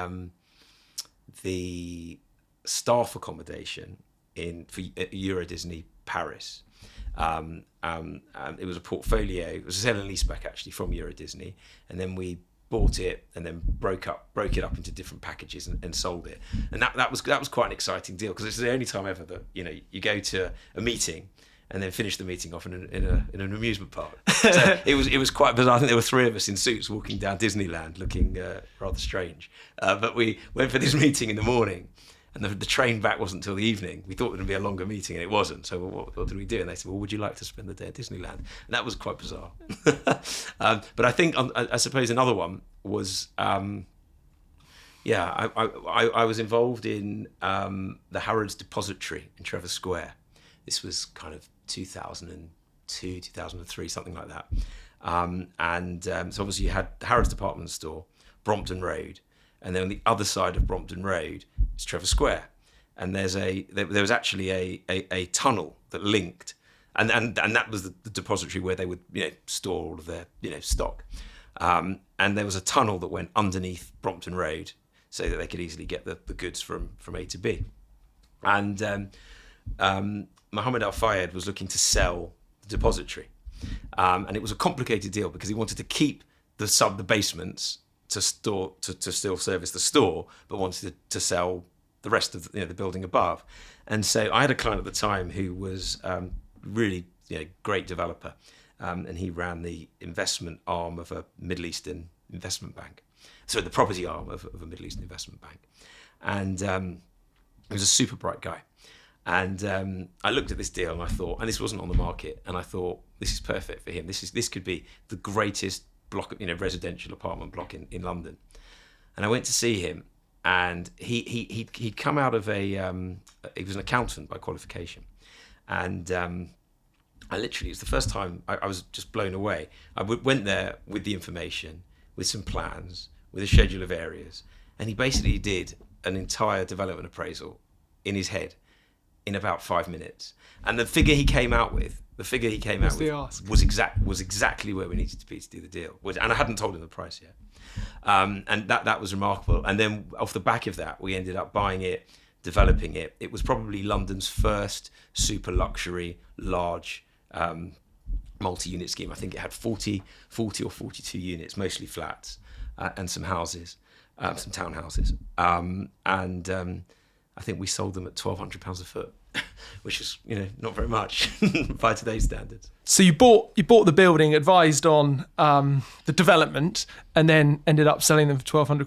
staff accommodation at Euro Disney Paris. It was a portfolio. It was a sale and leaseback actually from Euro Disney, and then we bought it and then broke it up into different packages and sold it. And that was quite an exciting deal, because it's the only time ever that you go to a meeting and then finish the meeting off in an amusement park. So it was quite bizarre. I think there were 3 of us in suits walking down Disneyland, looking rather strange. But we went for this meeting in the morning, and the train back wasn't until the evening. We thought it would be a longer meeting, and it wasn't. So what did we do? And they said, well, would you like to spend the day at Disneyland? And that was quite bizarre. But I think, I suppose another one was, I was involved in the Harrods Depository in Trevor Square. This was kind of 2002, 2003, something like that. So obviously you had the Harrods department store, Brompton Road, and then on the other side of Brompton Road is Trevor Square. And there was actually a tunnel that linked, and that was the depository where they would store all of their stock. And there was a tunnel that went underneath Brompton Road so that they could easily get the goods from A to B. And Mohammed Al Fayed was looking to sell the depository, and it was a complicated deal because he wanted to keep the basements to still service the store, but wanted to sell the rest of the building above. And so I had a client at the time who was really great developer, and he ran the investment arm of a Middle Eastern investment bank, so the property arm of a Middle Eastern investment bank, and he was a super bright guy. And I looked at this deal and I thought, and this wasn't on the market, and I thought, this is perfect for him. This could be the greatest block, residential apartment block in London. And I went to see him, and he'd come out of he was an accountant by qualification, and I literally, it was the first time I was just blown away. I went there with the information, with some plans, with a schedule of areas, and he basically did an entire development appraisal in his head in about 5 minutes. And the figure he came out with was exactly where we needed to be to do the deal. And I hadn't told him the price yet. And that was remarkable. And then off the back of that, we ended up buying it, developing it. It was probably London's first super luxury, large multi-unit scheme. I think it had 40 or 42 units, mostly flats, and some houses, some townhouses. I think we sold them at £1,200 a foot, which is not very much by today's standards. So you bought the building, advised on the development, and then ended up selling them for £1,200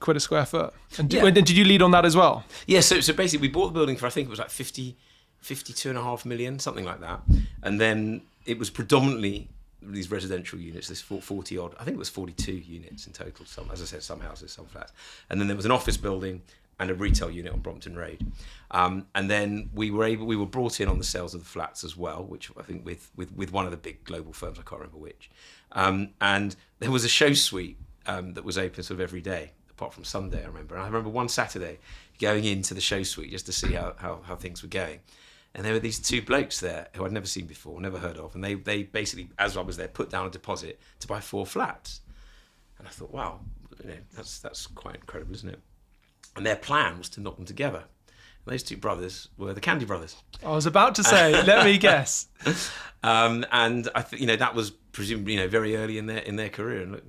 quid a square foot. And did you lead on that as well? Yeah. So basically, we bought the building for, I think it was like 52.5 million, something like that, and then it was predominantly these residential units, this 40 odd, I think it was 42 units in total. Some, as I said, some houses, some flats, and then there was an office building and a retail unit on Brompton Road. And then we were brought in on the sales of the flats as well, which I think with one of the big global firms, I can't remember which. And there was a show suite that was open sort of every day, apart from Sunday, I remember. And I remember one Saturday going into the show suite just to see how things were going. And there were these 2 blokes there who I'd never seen before, never heard of. And they basically, as I was there, put down a deposit to buy 4 flats. And I thought, wow, that's quite incredible, isn't it? And their plan was to knock them together. And those 2 brothers were the Candy brothers. I was about to say, let me guess. And I think that was presumably very early in their career, and look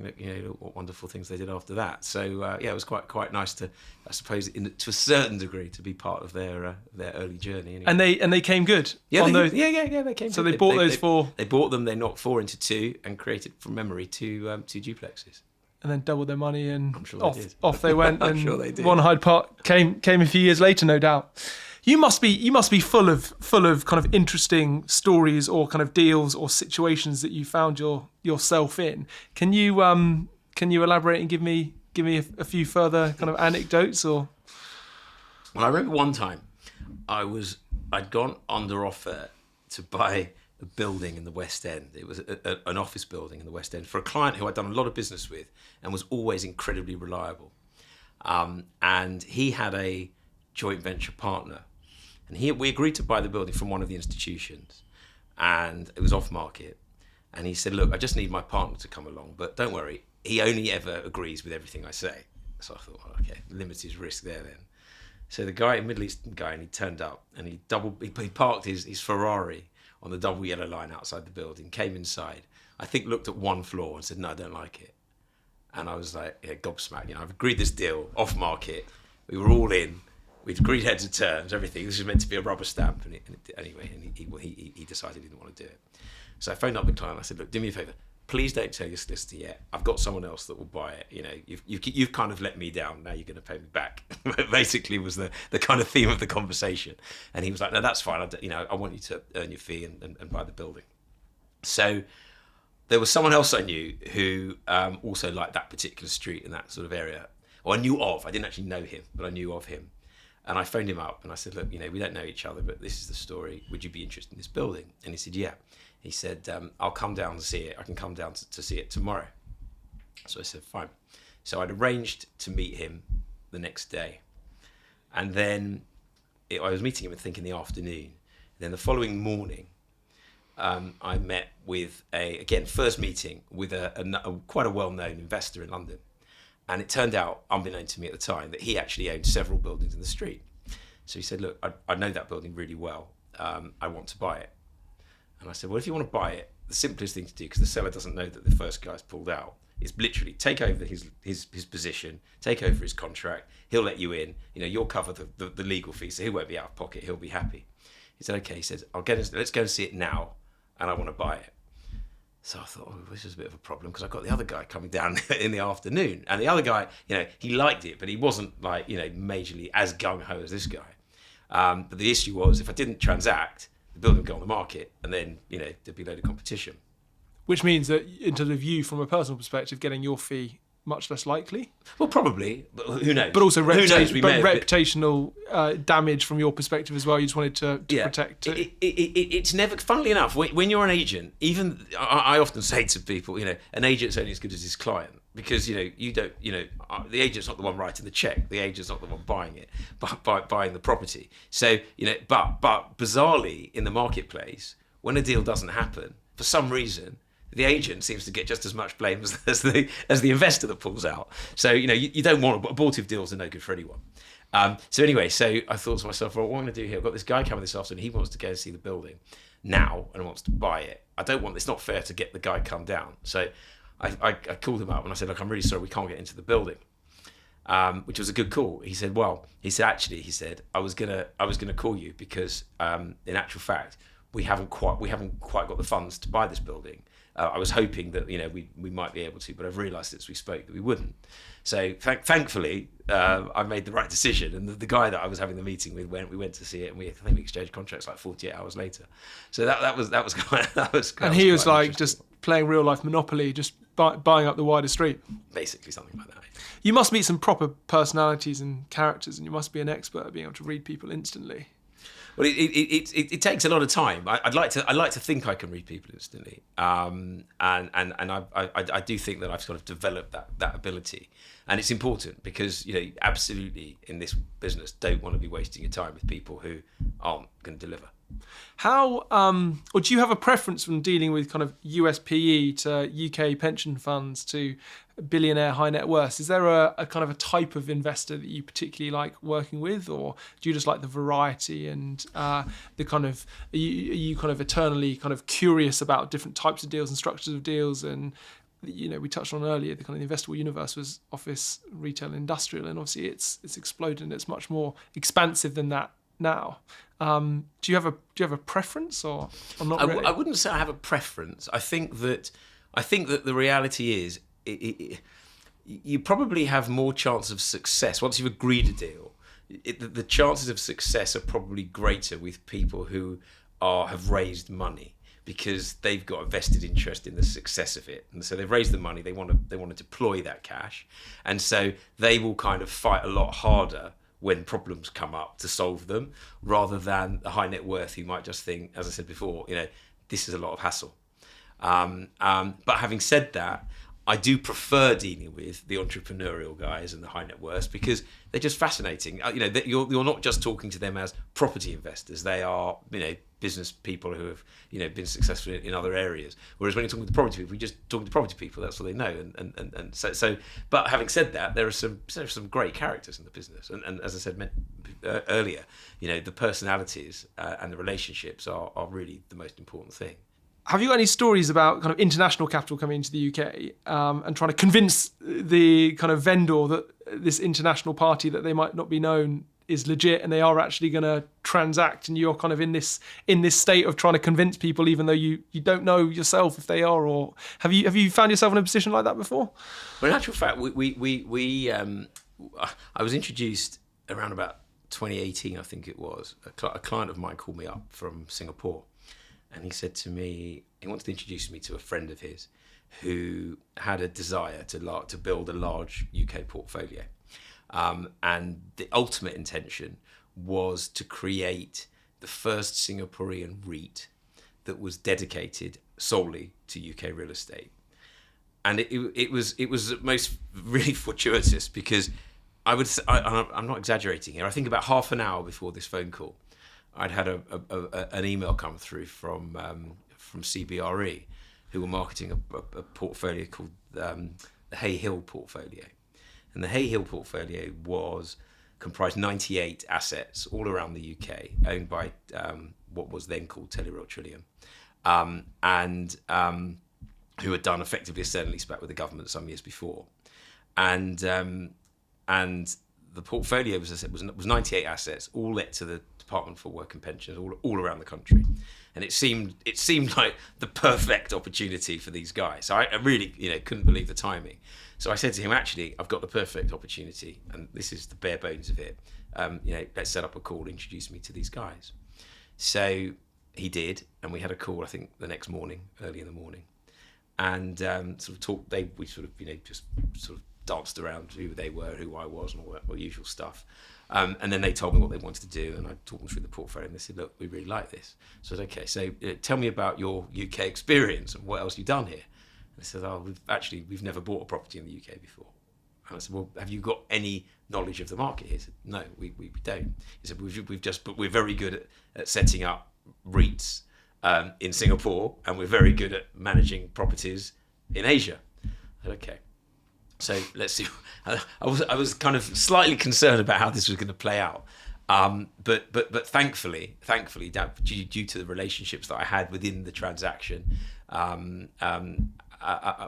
what wonderful things they did after that. So it was quite nice to, I suppose, to a certain degree, to be part of their early journey. Anyway. And they came good. Yeah, they came. So good. they bought those 4. They bought them. They knocked 4 into 2 and created, from memory, 2 duplexes. And then doubled their money, and I'm sure off they went. I'm sure they did. One Hyde Park came a few years later, no doubt. You must be full of kind of interesting stories or kind of deals or situations that you found yourself in. Can you elaborate and give me a few further kind of anecdotes or? Well, I remember one time I'd gone under offer to buy a building in the West End. It was an office building in the West End for a client who I'd done a lot of business with and was always incredibly reliable. And he had a joint venture partner, and we agreed to buy the building from one of the institutions, and it was off market. And he said, look, I just need my partner to come along, but don't worry, he only ever agrees with everything I say. So I thought, well, okay, limited risk there then. So the guy, a Middle Eastern guy, and he turned up and he parked his Ferrari on the double yellow line outside the building, came inside, I think looked at 1 floor and said, no, I don't like it. And I was like, gobsmacked. I've agreed this deal off market. We were all in. We'd agreed heads of terms, everything. This was meant to be a rubber stamp. And he decided he didn't want to do it. So I phoned up the client. I said, look, do me a favour. Please don't tell your solicitor yet. I've got someone else that will buy it. You've kind of let me down. Now you're going to pay me back. Basically was the kind of theme of the conversation. And he was like, no, that's fine. I want you to earn your fee and buy the building. So there was someone else I knew who also liked that particular street in that sort of area. Or I knew of. I didn't actually know him, but I knew of him. And I phoned him up and I said, look, we don't know each other, but this is the story. Would you be interested in this building? And he said, yeah. He said, I'll come down to see it. I can come down to see it tomorrow. So I said, fine. So I'd arranged to meet him the next day. And then I was meeting him, I think, in the afternoon. Then the following morning, I met with first meeting with a quite a well-known investor in London. And it turned out, unbeknown to me at the time, that he actually owned several buildings in the street. So he said, look, I know that building really well. I want to buy it. And I said, well, if you want to buy it, the simplest thing to do, because the seller doesn't know that the first guy's pulled out, is literally take over his position, take over his contract. He'll let you in. You'll cover the legal fees, so he won't be out of pocket. He'll be happy. He said, okay. He said, let's go and see it now, and I want to buy it. So I thought, this is a bit of a problem because I've got the other guy coming down in the afternoon, and the other guy, he liked it, but he wasn't majorly as gung-ho as this guy. But the issue was, if I didn't transact, the building would go on the market, and then there'd be a load of competition. Which means that, in terms of you, from a personal perspective, getting your fee much less likely. Well, probably, but who knows? But also reputational damage from your perspective as well. You just wanted to protect it. It's never. Funnily enough, when you're an agent, even I often say to people, an agent's only as good as his client. Because you don't the agent's not the one writing the check, the agent's not the one buying it, but buying the property. So but bizarrely in the marketplace, when a deal doesn't happen for some reason, the agent seems to get just as much blame as the investor that pulls out. So you don't want abortive deals are no good for anyone. So anyway, so I thought to myself, well, what am I going to do here? I've got this guy coming this afternoon. He wants to go and see the building now and wants to buy it. It's not fair to get the guy come down. So I called him up and I said, look, I'm really sorry, we can't get into the building, which was a good call. He said, I was gonna call you because in actual fact, we haven't quite got the funds to buy this building. I was hoping that we might be able to, but I've realised since we spoke that we wouldn't. So thankfully, I made the right decision. And the guy that I was having the meeting with, we went to see it, and I think we exchanged contracts like 48 hours later. So that was quite. And he was like just playing real life Monopoly, just buying up the wider street. Basically, something like that. You must meet some proper personalities and characters, and you must be an expert at being able to read people instantly. Well, it takes a lot of time. I'd like to think I can read people instantly, and I do think that I've sort of developed that ability, and it's important because absolutely in this business don't want to be wasting your time with people who aren't going to deliver. How or do you have a preference from dealing with kind of USPE to UK pension funds to billionaire high net worth? Is there a kind of a type of investor that you particularly like working with, or do you just like the variety and the kind of are you kind of eternally kind of curious about different types of deals and structures of deals? And we touched on earlier the kind of investable universe was office, retail, industrial, and obviously it's exploded and it's much more expansive than that now. Do you have a preference or not really? I wouldn't say I have a preference. I think that the reality is you probably have more chance of success once you've agreed a deal. The chances of success are probably greater with people who have raised money because they've got a vested interest in the success of it, and so they've raised the money. They want to deploy that cash, and so they will kind of fight a lot harder when problems come up to solve them, rather than the high net worth who might just think, as I said before, this is a lot of hassle. But having said that, I do prefer dealing with the entrepreneurial guys and the high net worths because they're just fascinating. You're not just talking to them as property investors; they are, business people who have, been successful in other areas. Whereas when you're talking to property people, you're just talking to property people. That's what they know. And so. But having said that, there are some great characters in the business. And as I said earlier, the personalities and the relationships are really the most important thing. Have you got any stories about kind of international capital coming into the UK and trying to convince the kind of vendor that this international party, that they might not be known, is legit and they are actually going to transact, and you're kind of in this state of trying to convince people, even though you don't know yourself if they are? Or have you found yourself in a position like that before? Well, in actual fact, I was introduced around about 2018, I think it was. A client of mine called me up from Singapore. And he said to me, he wanted to introduce me to a friend of his who had a desire to build a large UK portfolio. And the ultimate intention was to create the first Singaporean REIT that was dedicated solely to UK real estate. And it was most really fortuitous, because I'm not exaggerating here. I think about half an hour before this phone call, I'd had an email come through from CBRE, who were marketing a portfolio called the Hay Hill portfolio. And the Hay Hill portfolio comprised 98 assets all around the UK, owned by what was then called Telereal Trillium, and who had done effectively a sale and leaseback with the government some years before. And the portfolio was 98 assets, all let to the Department for Work and Pensions, all around the country. And it seemed like the perfect opportunity for these guys. So I really, couldn't believe the timing. So I said to him, actually, I've got the perfect opportunity, and this is the bare bones of it. Let's set up a call, introduce me to these guys. So he did, and we had a call, I think, the next morning, early in the morning, and sort of talked. We sort of, just sort of danced around who they were, who I was, and all that usual stuff. And then they told me what they wanted to do, and I talked them through the portfolio, and they said, look, we really like this. So I said, okay, so tell me about your UK experience and what else you've done here. And they said, we've never bought a property in the UK before. And I said, well, have you got any knowledge of the market here? He said, no, we don't. He said, but we're very good at setting up REITs in Singapore, and we're very good at managing properties in Asia. I said, okay. So let's see. I was kind of slightly concerned about how this was going to play out, but thankfully, due to the relationships that I had within the transaction,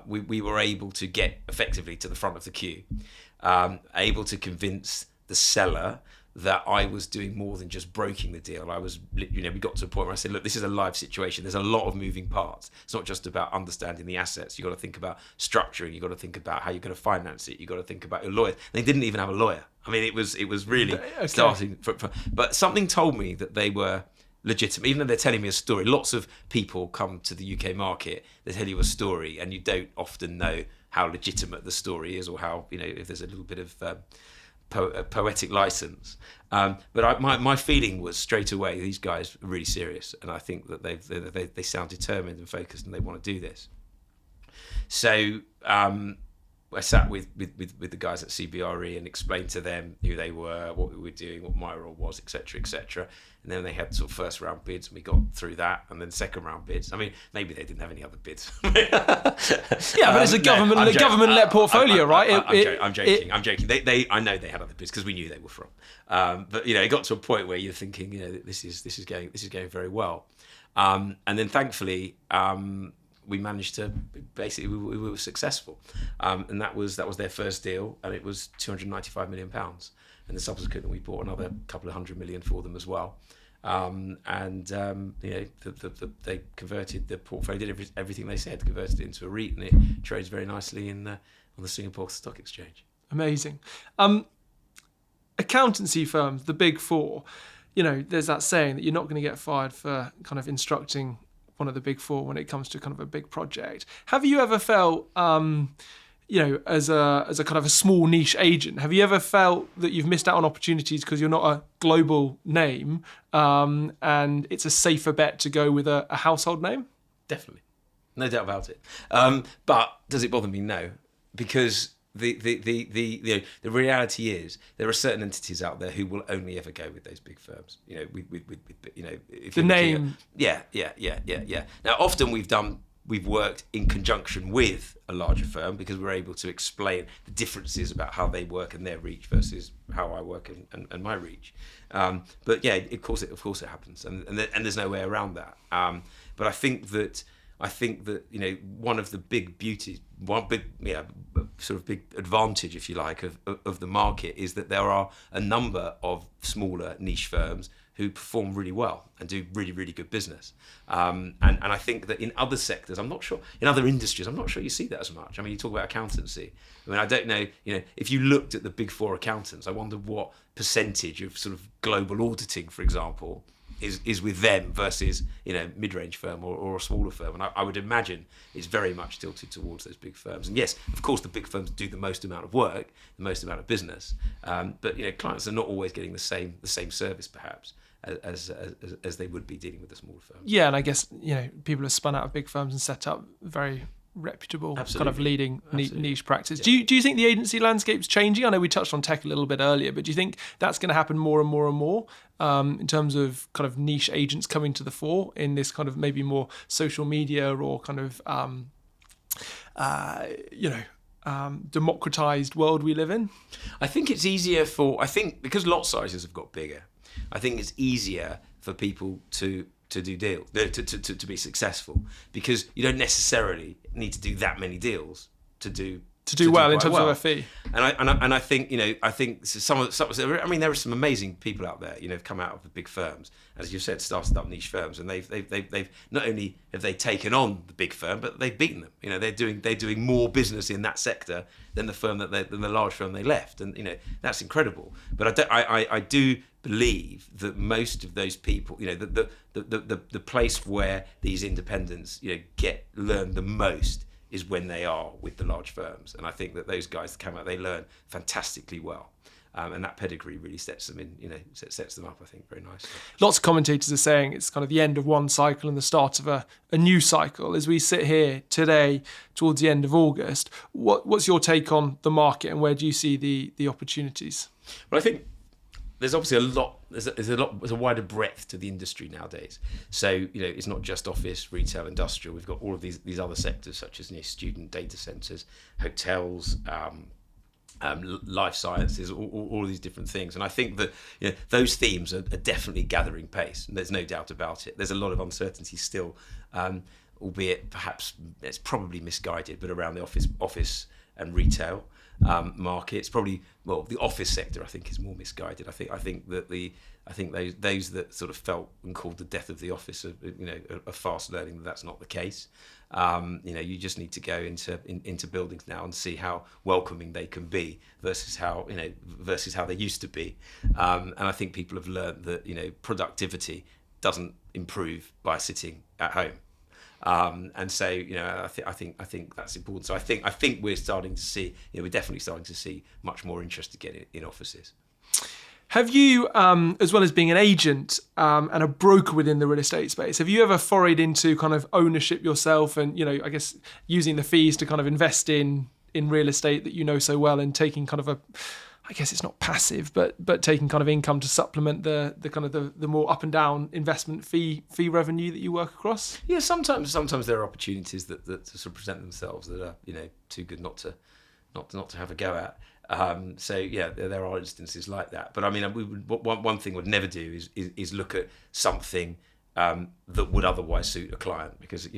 we were able to get effectively to the front of the queue, able to convince the seller that I was doing more than just broking the deal. We got to a point where I said, look, this is a live situation. There's a lot of moving parts. It's not just about understanding the assets. You've got to think about structuring. You've got to think about how you're going to finance it. You've got to think about your lawyers. They didn't even have a lawyer. I mean, it was really okay. Starting but something told me that they were legitimate, even though they're telling me a story. Lots of people come to the UK market, they tell you a story, and you don't often know how legitimate the story is, or how, if there's a little bit of poetic license, but my feeling was straight away, these guys are really serious, and I think that they sound determined and focused, and they want to do this. So I sat with the guys at CBRE and explained to them who they were, what we were doing, what my role was, etc., etc. And then they had sort of first round bids, and we got through that, and then second round bids. I mean, maybe they didn't have any other bids. Yeah, but it's a government-led portfolio, right? I'm joking. I know they had other bids because we knew they were from. But it got to a point where you're thinking, this is going very well, and then thankfully. We managed to basically we were successful, and that was their first deal, and it was £295 million, and then subsequently we bought another couple of $100 million for them as well, they converted the portfolio, did everything they said, converted it into a REIT, and it trades very nicely on the Singapore Stock Exchange. Amazing. Accountancy firms, the big four, there's that saying that you're not going to get fired for kind of instructing one of the big four when it comes to kind of a big project. Have you ever felt, as a kind of a small niche agent, have you ever felt that you've missed out on opportunities because you're not a global name, and it's a safer bet to go with a household name? Definitely, no doubt about it. But does it bother me? No, because the reality is there are certain entities out there who will only ever go with those big firms. If the name. Yeah. Now, often we've worked in conjunction with a larger firm because we're able to explain the differences about how they work and their reach versus how I work and my reach. But yeah, of course it happens, and there's no way around that. But I think that I think that, one of the big beauties, sort of big advantage, if you like, of the market is that there are a number of smaller niche firms who perform really well and do really, really good business. And I think that in other sectors, I'm not sure, in other industries, I'm not sure you see that as much. I mean, you talk about accountancy. I mean, I don't know, if you looked at the big four accountants, I wonder what percentage of sort of global auditing, for example, is with them versus, mid-range firm or a smaller firm. And I would imagine it's very much tilted towards those big firms. And yes, of course, the big firms do the most amount of work, the most amount of business. But, clients are not always getting the same service, perhaps, as they would be dealing with the smaller firms. Yeah, and I guess, people have spun out of big firms and set up very reputable kind of leading niche practice. Yeah. Do you think the agency landscape's changing? I know we touched on tech a little bit earlier, but do you think that's going to happen more and more and more in terms of kind of niche agents coming to the fore in this kind of maybe more social media or kind of democratized world we live in? I think it's easier because lot sizes have got bigger, I think it's easier for people to do deals, to be successful, because you don't necessarily need to do that many deals to do well in terms of a fee. And I think there are some amazing people out there, have come out of the big firms, as you said, started up niche firms, and they've not only have they taken on the big firm, but they've beaten them. They're doing more business in that sector than the large firm they left, and that's incredible. But I do believe that most of those people, the place where these independents learn the most is when they are with the large firms. And I think that those guys that come out, they learn fantastically well. And that pedigree really sets them up, I think, very nicely. Lots of commentators are saying it's kind of the end of one cycle and the start of a new cycle. As we sit here today, towards the end of August, what's your take on the market, and where do you see the opportunities? Well, I think there's obviously there's a wider breadth to the industry nowadays. So, it's not just office, retail, industrial. We've got all of these other sectors, such as student data centres, hotels, life sciences, all of these different things. And I think that those themes are definitely gathering pace, and there's no doubt about it. There's a lot of uncertainty still, albeit perhaps it's probably misguided, but around the office and retail market. It's probably, the office sector, I think, is more misguided. I think those that sort of felt and called the death of the office are fast learning that that's not the case. You just need to go into buildings now and see how welcoming they can be versus how they used to be. And I think people have learned that productivity doesn't improve by sitting at home. And so, I think that's important. So I think we're starting to see, we're definitely starting to see much more interest again in offices. Have you, as well as being an agent and a broker within the real estate space, have you ever forayed into kind of ownership yourself and, I guess using the fees to kind of invest in real estate that you know so well, and taking kind of I guess it's not passive, but taking kind of income to supplement the kind of the more up and down investment fee revenue that you work across? Yeah, sometimes there are opportunities that sort of present themselves that are too good not to have a go at. So yeah, there are instances like that. But I mean, one thing we'd never do is look at something that would otherwise suit a client, because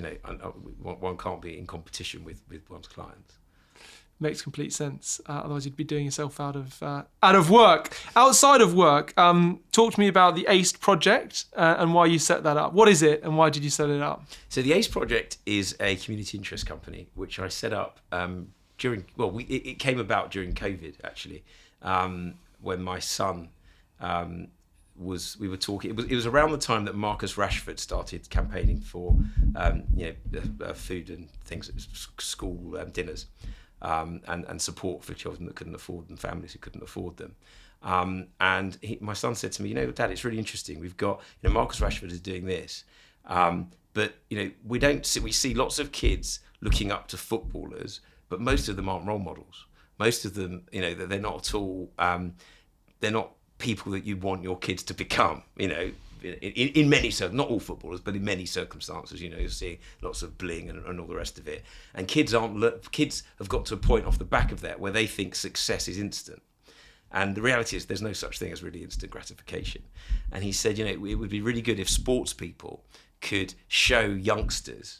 one can't be in competition with one's clients. Makes complete sense. Otherwise, you'd be doing yourself out of work. Outside of work, talk to me about the ACE project and why you set that up. What is it, and why did you set it up? So the ACE project is a community interest company which I set up it came about during COVID, actually, when my son we were talking. It was around the time that Marcus Rashford started campaigning for food and things at school dinners. And support for children that couldn't afford them, families who couldn't afford them. And my son said to me, Dad, it's really interesting. We've got, Marcus Rashford is doing this. But, we see lots of kids looking up to footballers, but most of them aren't role models. Most of them, they're not at all, they're not people that you want your kids to become, in many not all footballers, but in many circumstances, you're seeing lots of bling and all the rest of it. And kids have got to a point off the back of that where they think success is instant. And the reality is there's no such thing as really instant gratification. And he said, it would be really good if sports people could show youngsters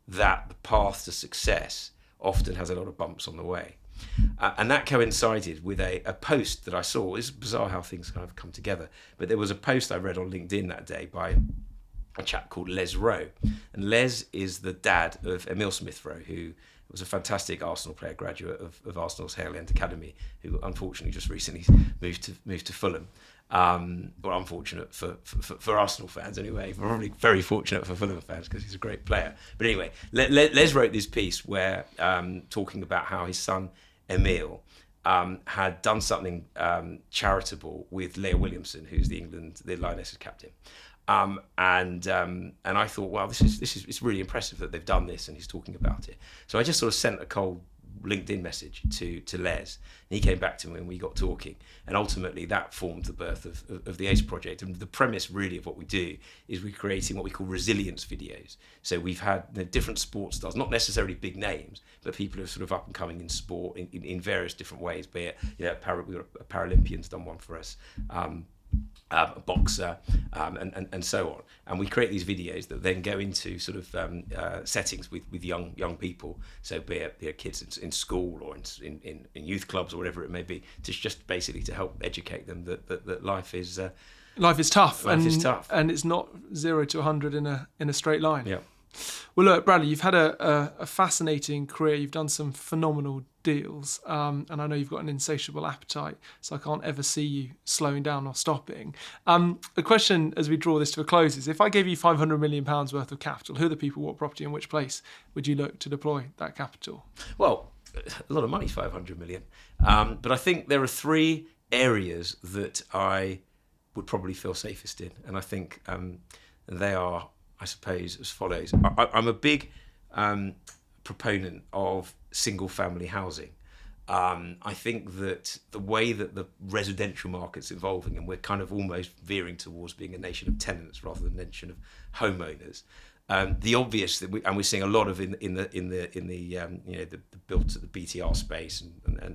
that the path to success often has a lot of bumps on the way. And that coincided with a post that I saw. It's bizarre how things kind of come together. But there was a post I read on LinkedIn that day by a chap called Les Rowe. And Les is the dad of Emile Smith-Rowe, who was a fantastic Arsenal player, graduate of Arsenal's Hale End Academy, who unfortunately just recently moved to Fulham. Well, unfortunate for Arsenal fans anyway, probably very fortunate for Fulham fans because he's a great player. But anyway, Les wrote this piece where talking about how his son Emile had done something charitable with Leah Williamson, who's the Lionesses captain. And I thought, wow, it's really impressive that they've done this, and he's talking about it. So I just sort of sent a cold LinkedIn message to Les, and he came back to me and we got talking, and ultimately that formed the birth of the ACE project. And the premise really of what we do is we're creating what we call resilience videos. So we've had different sports stars, not necessarily big names, but people who are sort of up and coming in sport in various different ways, be it a Paralympian's done one for us, a boxer, and so on. And we create these videos that then go into sort of settings with young people. So be it kids in school or in youth clubs or whatever it may be, just basically to help educate them that life is tough. Life is tough, and it's not 0 to 100 in a straight line. Yeah. Well, look, Bradley, you've had a fascinating career. You've done some phenomenal deals, and I know you've got an insatiable appetite, so I can't ever see you slowing down or stopping. The question as we draw this to a close is, if I gave you £500 million worth of capital, who are the people, what property, and which place would you look to deploy that capital? Well, a lot of money, 500 million. But I think there are three areas that I would probably feel safest in, and I think they are, I suppose, as follows. I'm a big proponent of single-family housing. I think that the way that the residential market's evolving, and we're kind of almost veering towards being a nation of tenants rather than a nation of homeowners. The obvious that we're seeing a lot of in the built to the BTR space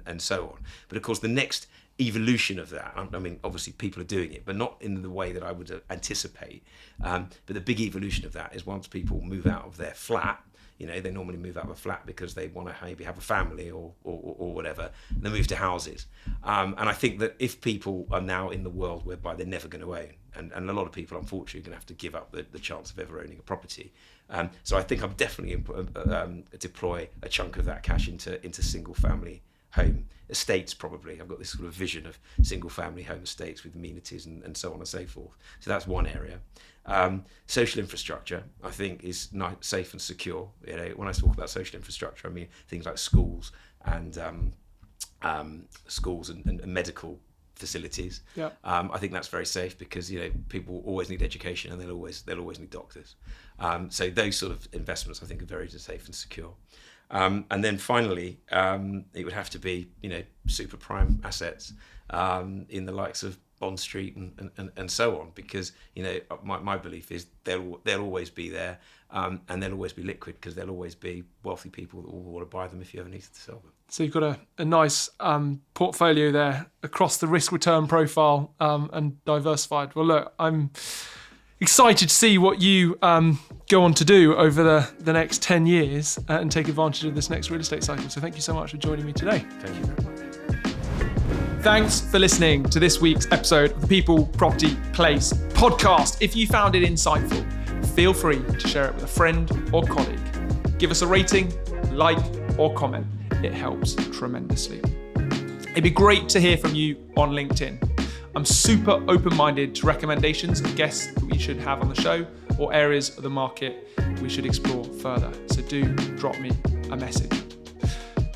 and so on. But of course, the next evolution of that, I mean, obviously people are doing it, but not in the way that I would anticipate. But the big evolution of that is once people move out of their flat, they normally move out of a flat because they want to maybe have a family or whatever, and they move to houses. And I think that if people are now in the world whereby they're never going to own, and a lot of people, unfortunately, are going to have to give up the chance of ever owning a property. So I think I'll definitely deploy a chunk of that cash into single-family home estates, probably. I've got this sort of vision of single-family home estates with amenities and so on and so forth. So that's one area. Social infrastructure, I think, is safe and secure. When I talk about social infrastructure, I mean things like schools and medical facilities. Yeah. I think that's very safe because people always need education and they'll always need doctors. So those sort of investments I think are very safe and secure. And then finally, it would have to be super prime assets in the likes of Bond Street and so on, because my belief is they'll always be there, and they'll always be liquid because there'll always be wealthy people that will want to buy them if you ever need to sell them. So you've got a nice portfolio there across the risk-return profile and diversified. Well, look, I'm excited to see what you go on to do over the next 10 years and take advantage of this next real estate cycle. So thank you so much for joining me today. Thank you very much. Thanks for listening to this week's episode of the People Property Place podcast. If you found it insightful, feel free to share it with a friend or colleague. Give us a rating, like, or comment. It helps tremendously. It'd be great to hear from you on LinkedIn. I'm super open-minded to recommendations of guests that we should have on the show or areas of the market we should explore further. So do drop me a message.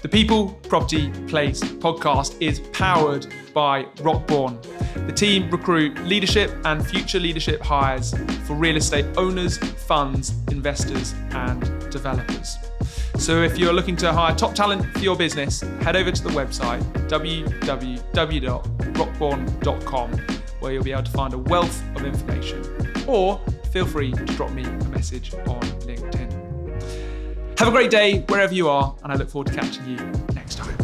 The People Property Place podcast is powered by Rockborn. The team recruit leadership and future leadership hires for real estate owners, funds, investors, and developers. So if you're looking to hire top talent for your business, head over to the website www.rockborn.com, where you'll be able to find a wealth of information, or feel free to drop me a message on LinkedIn. Have a great day wherever you are, and I look forward to catching you next time.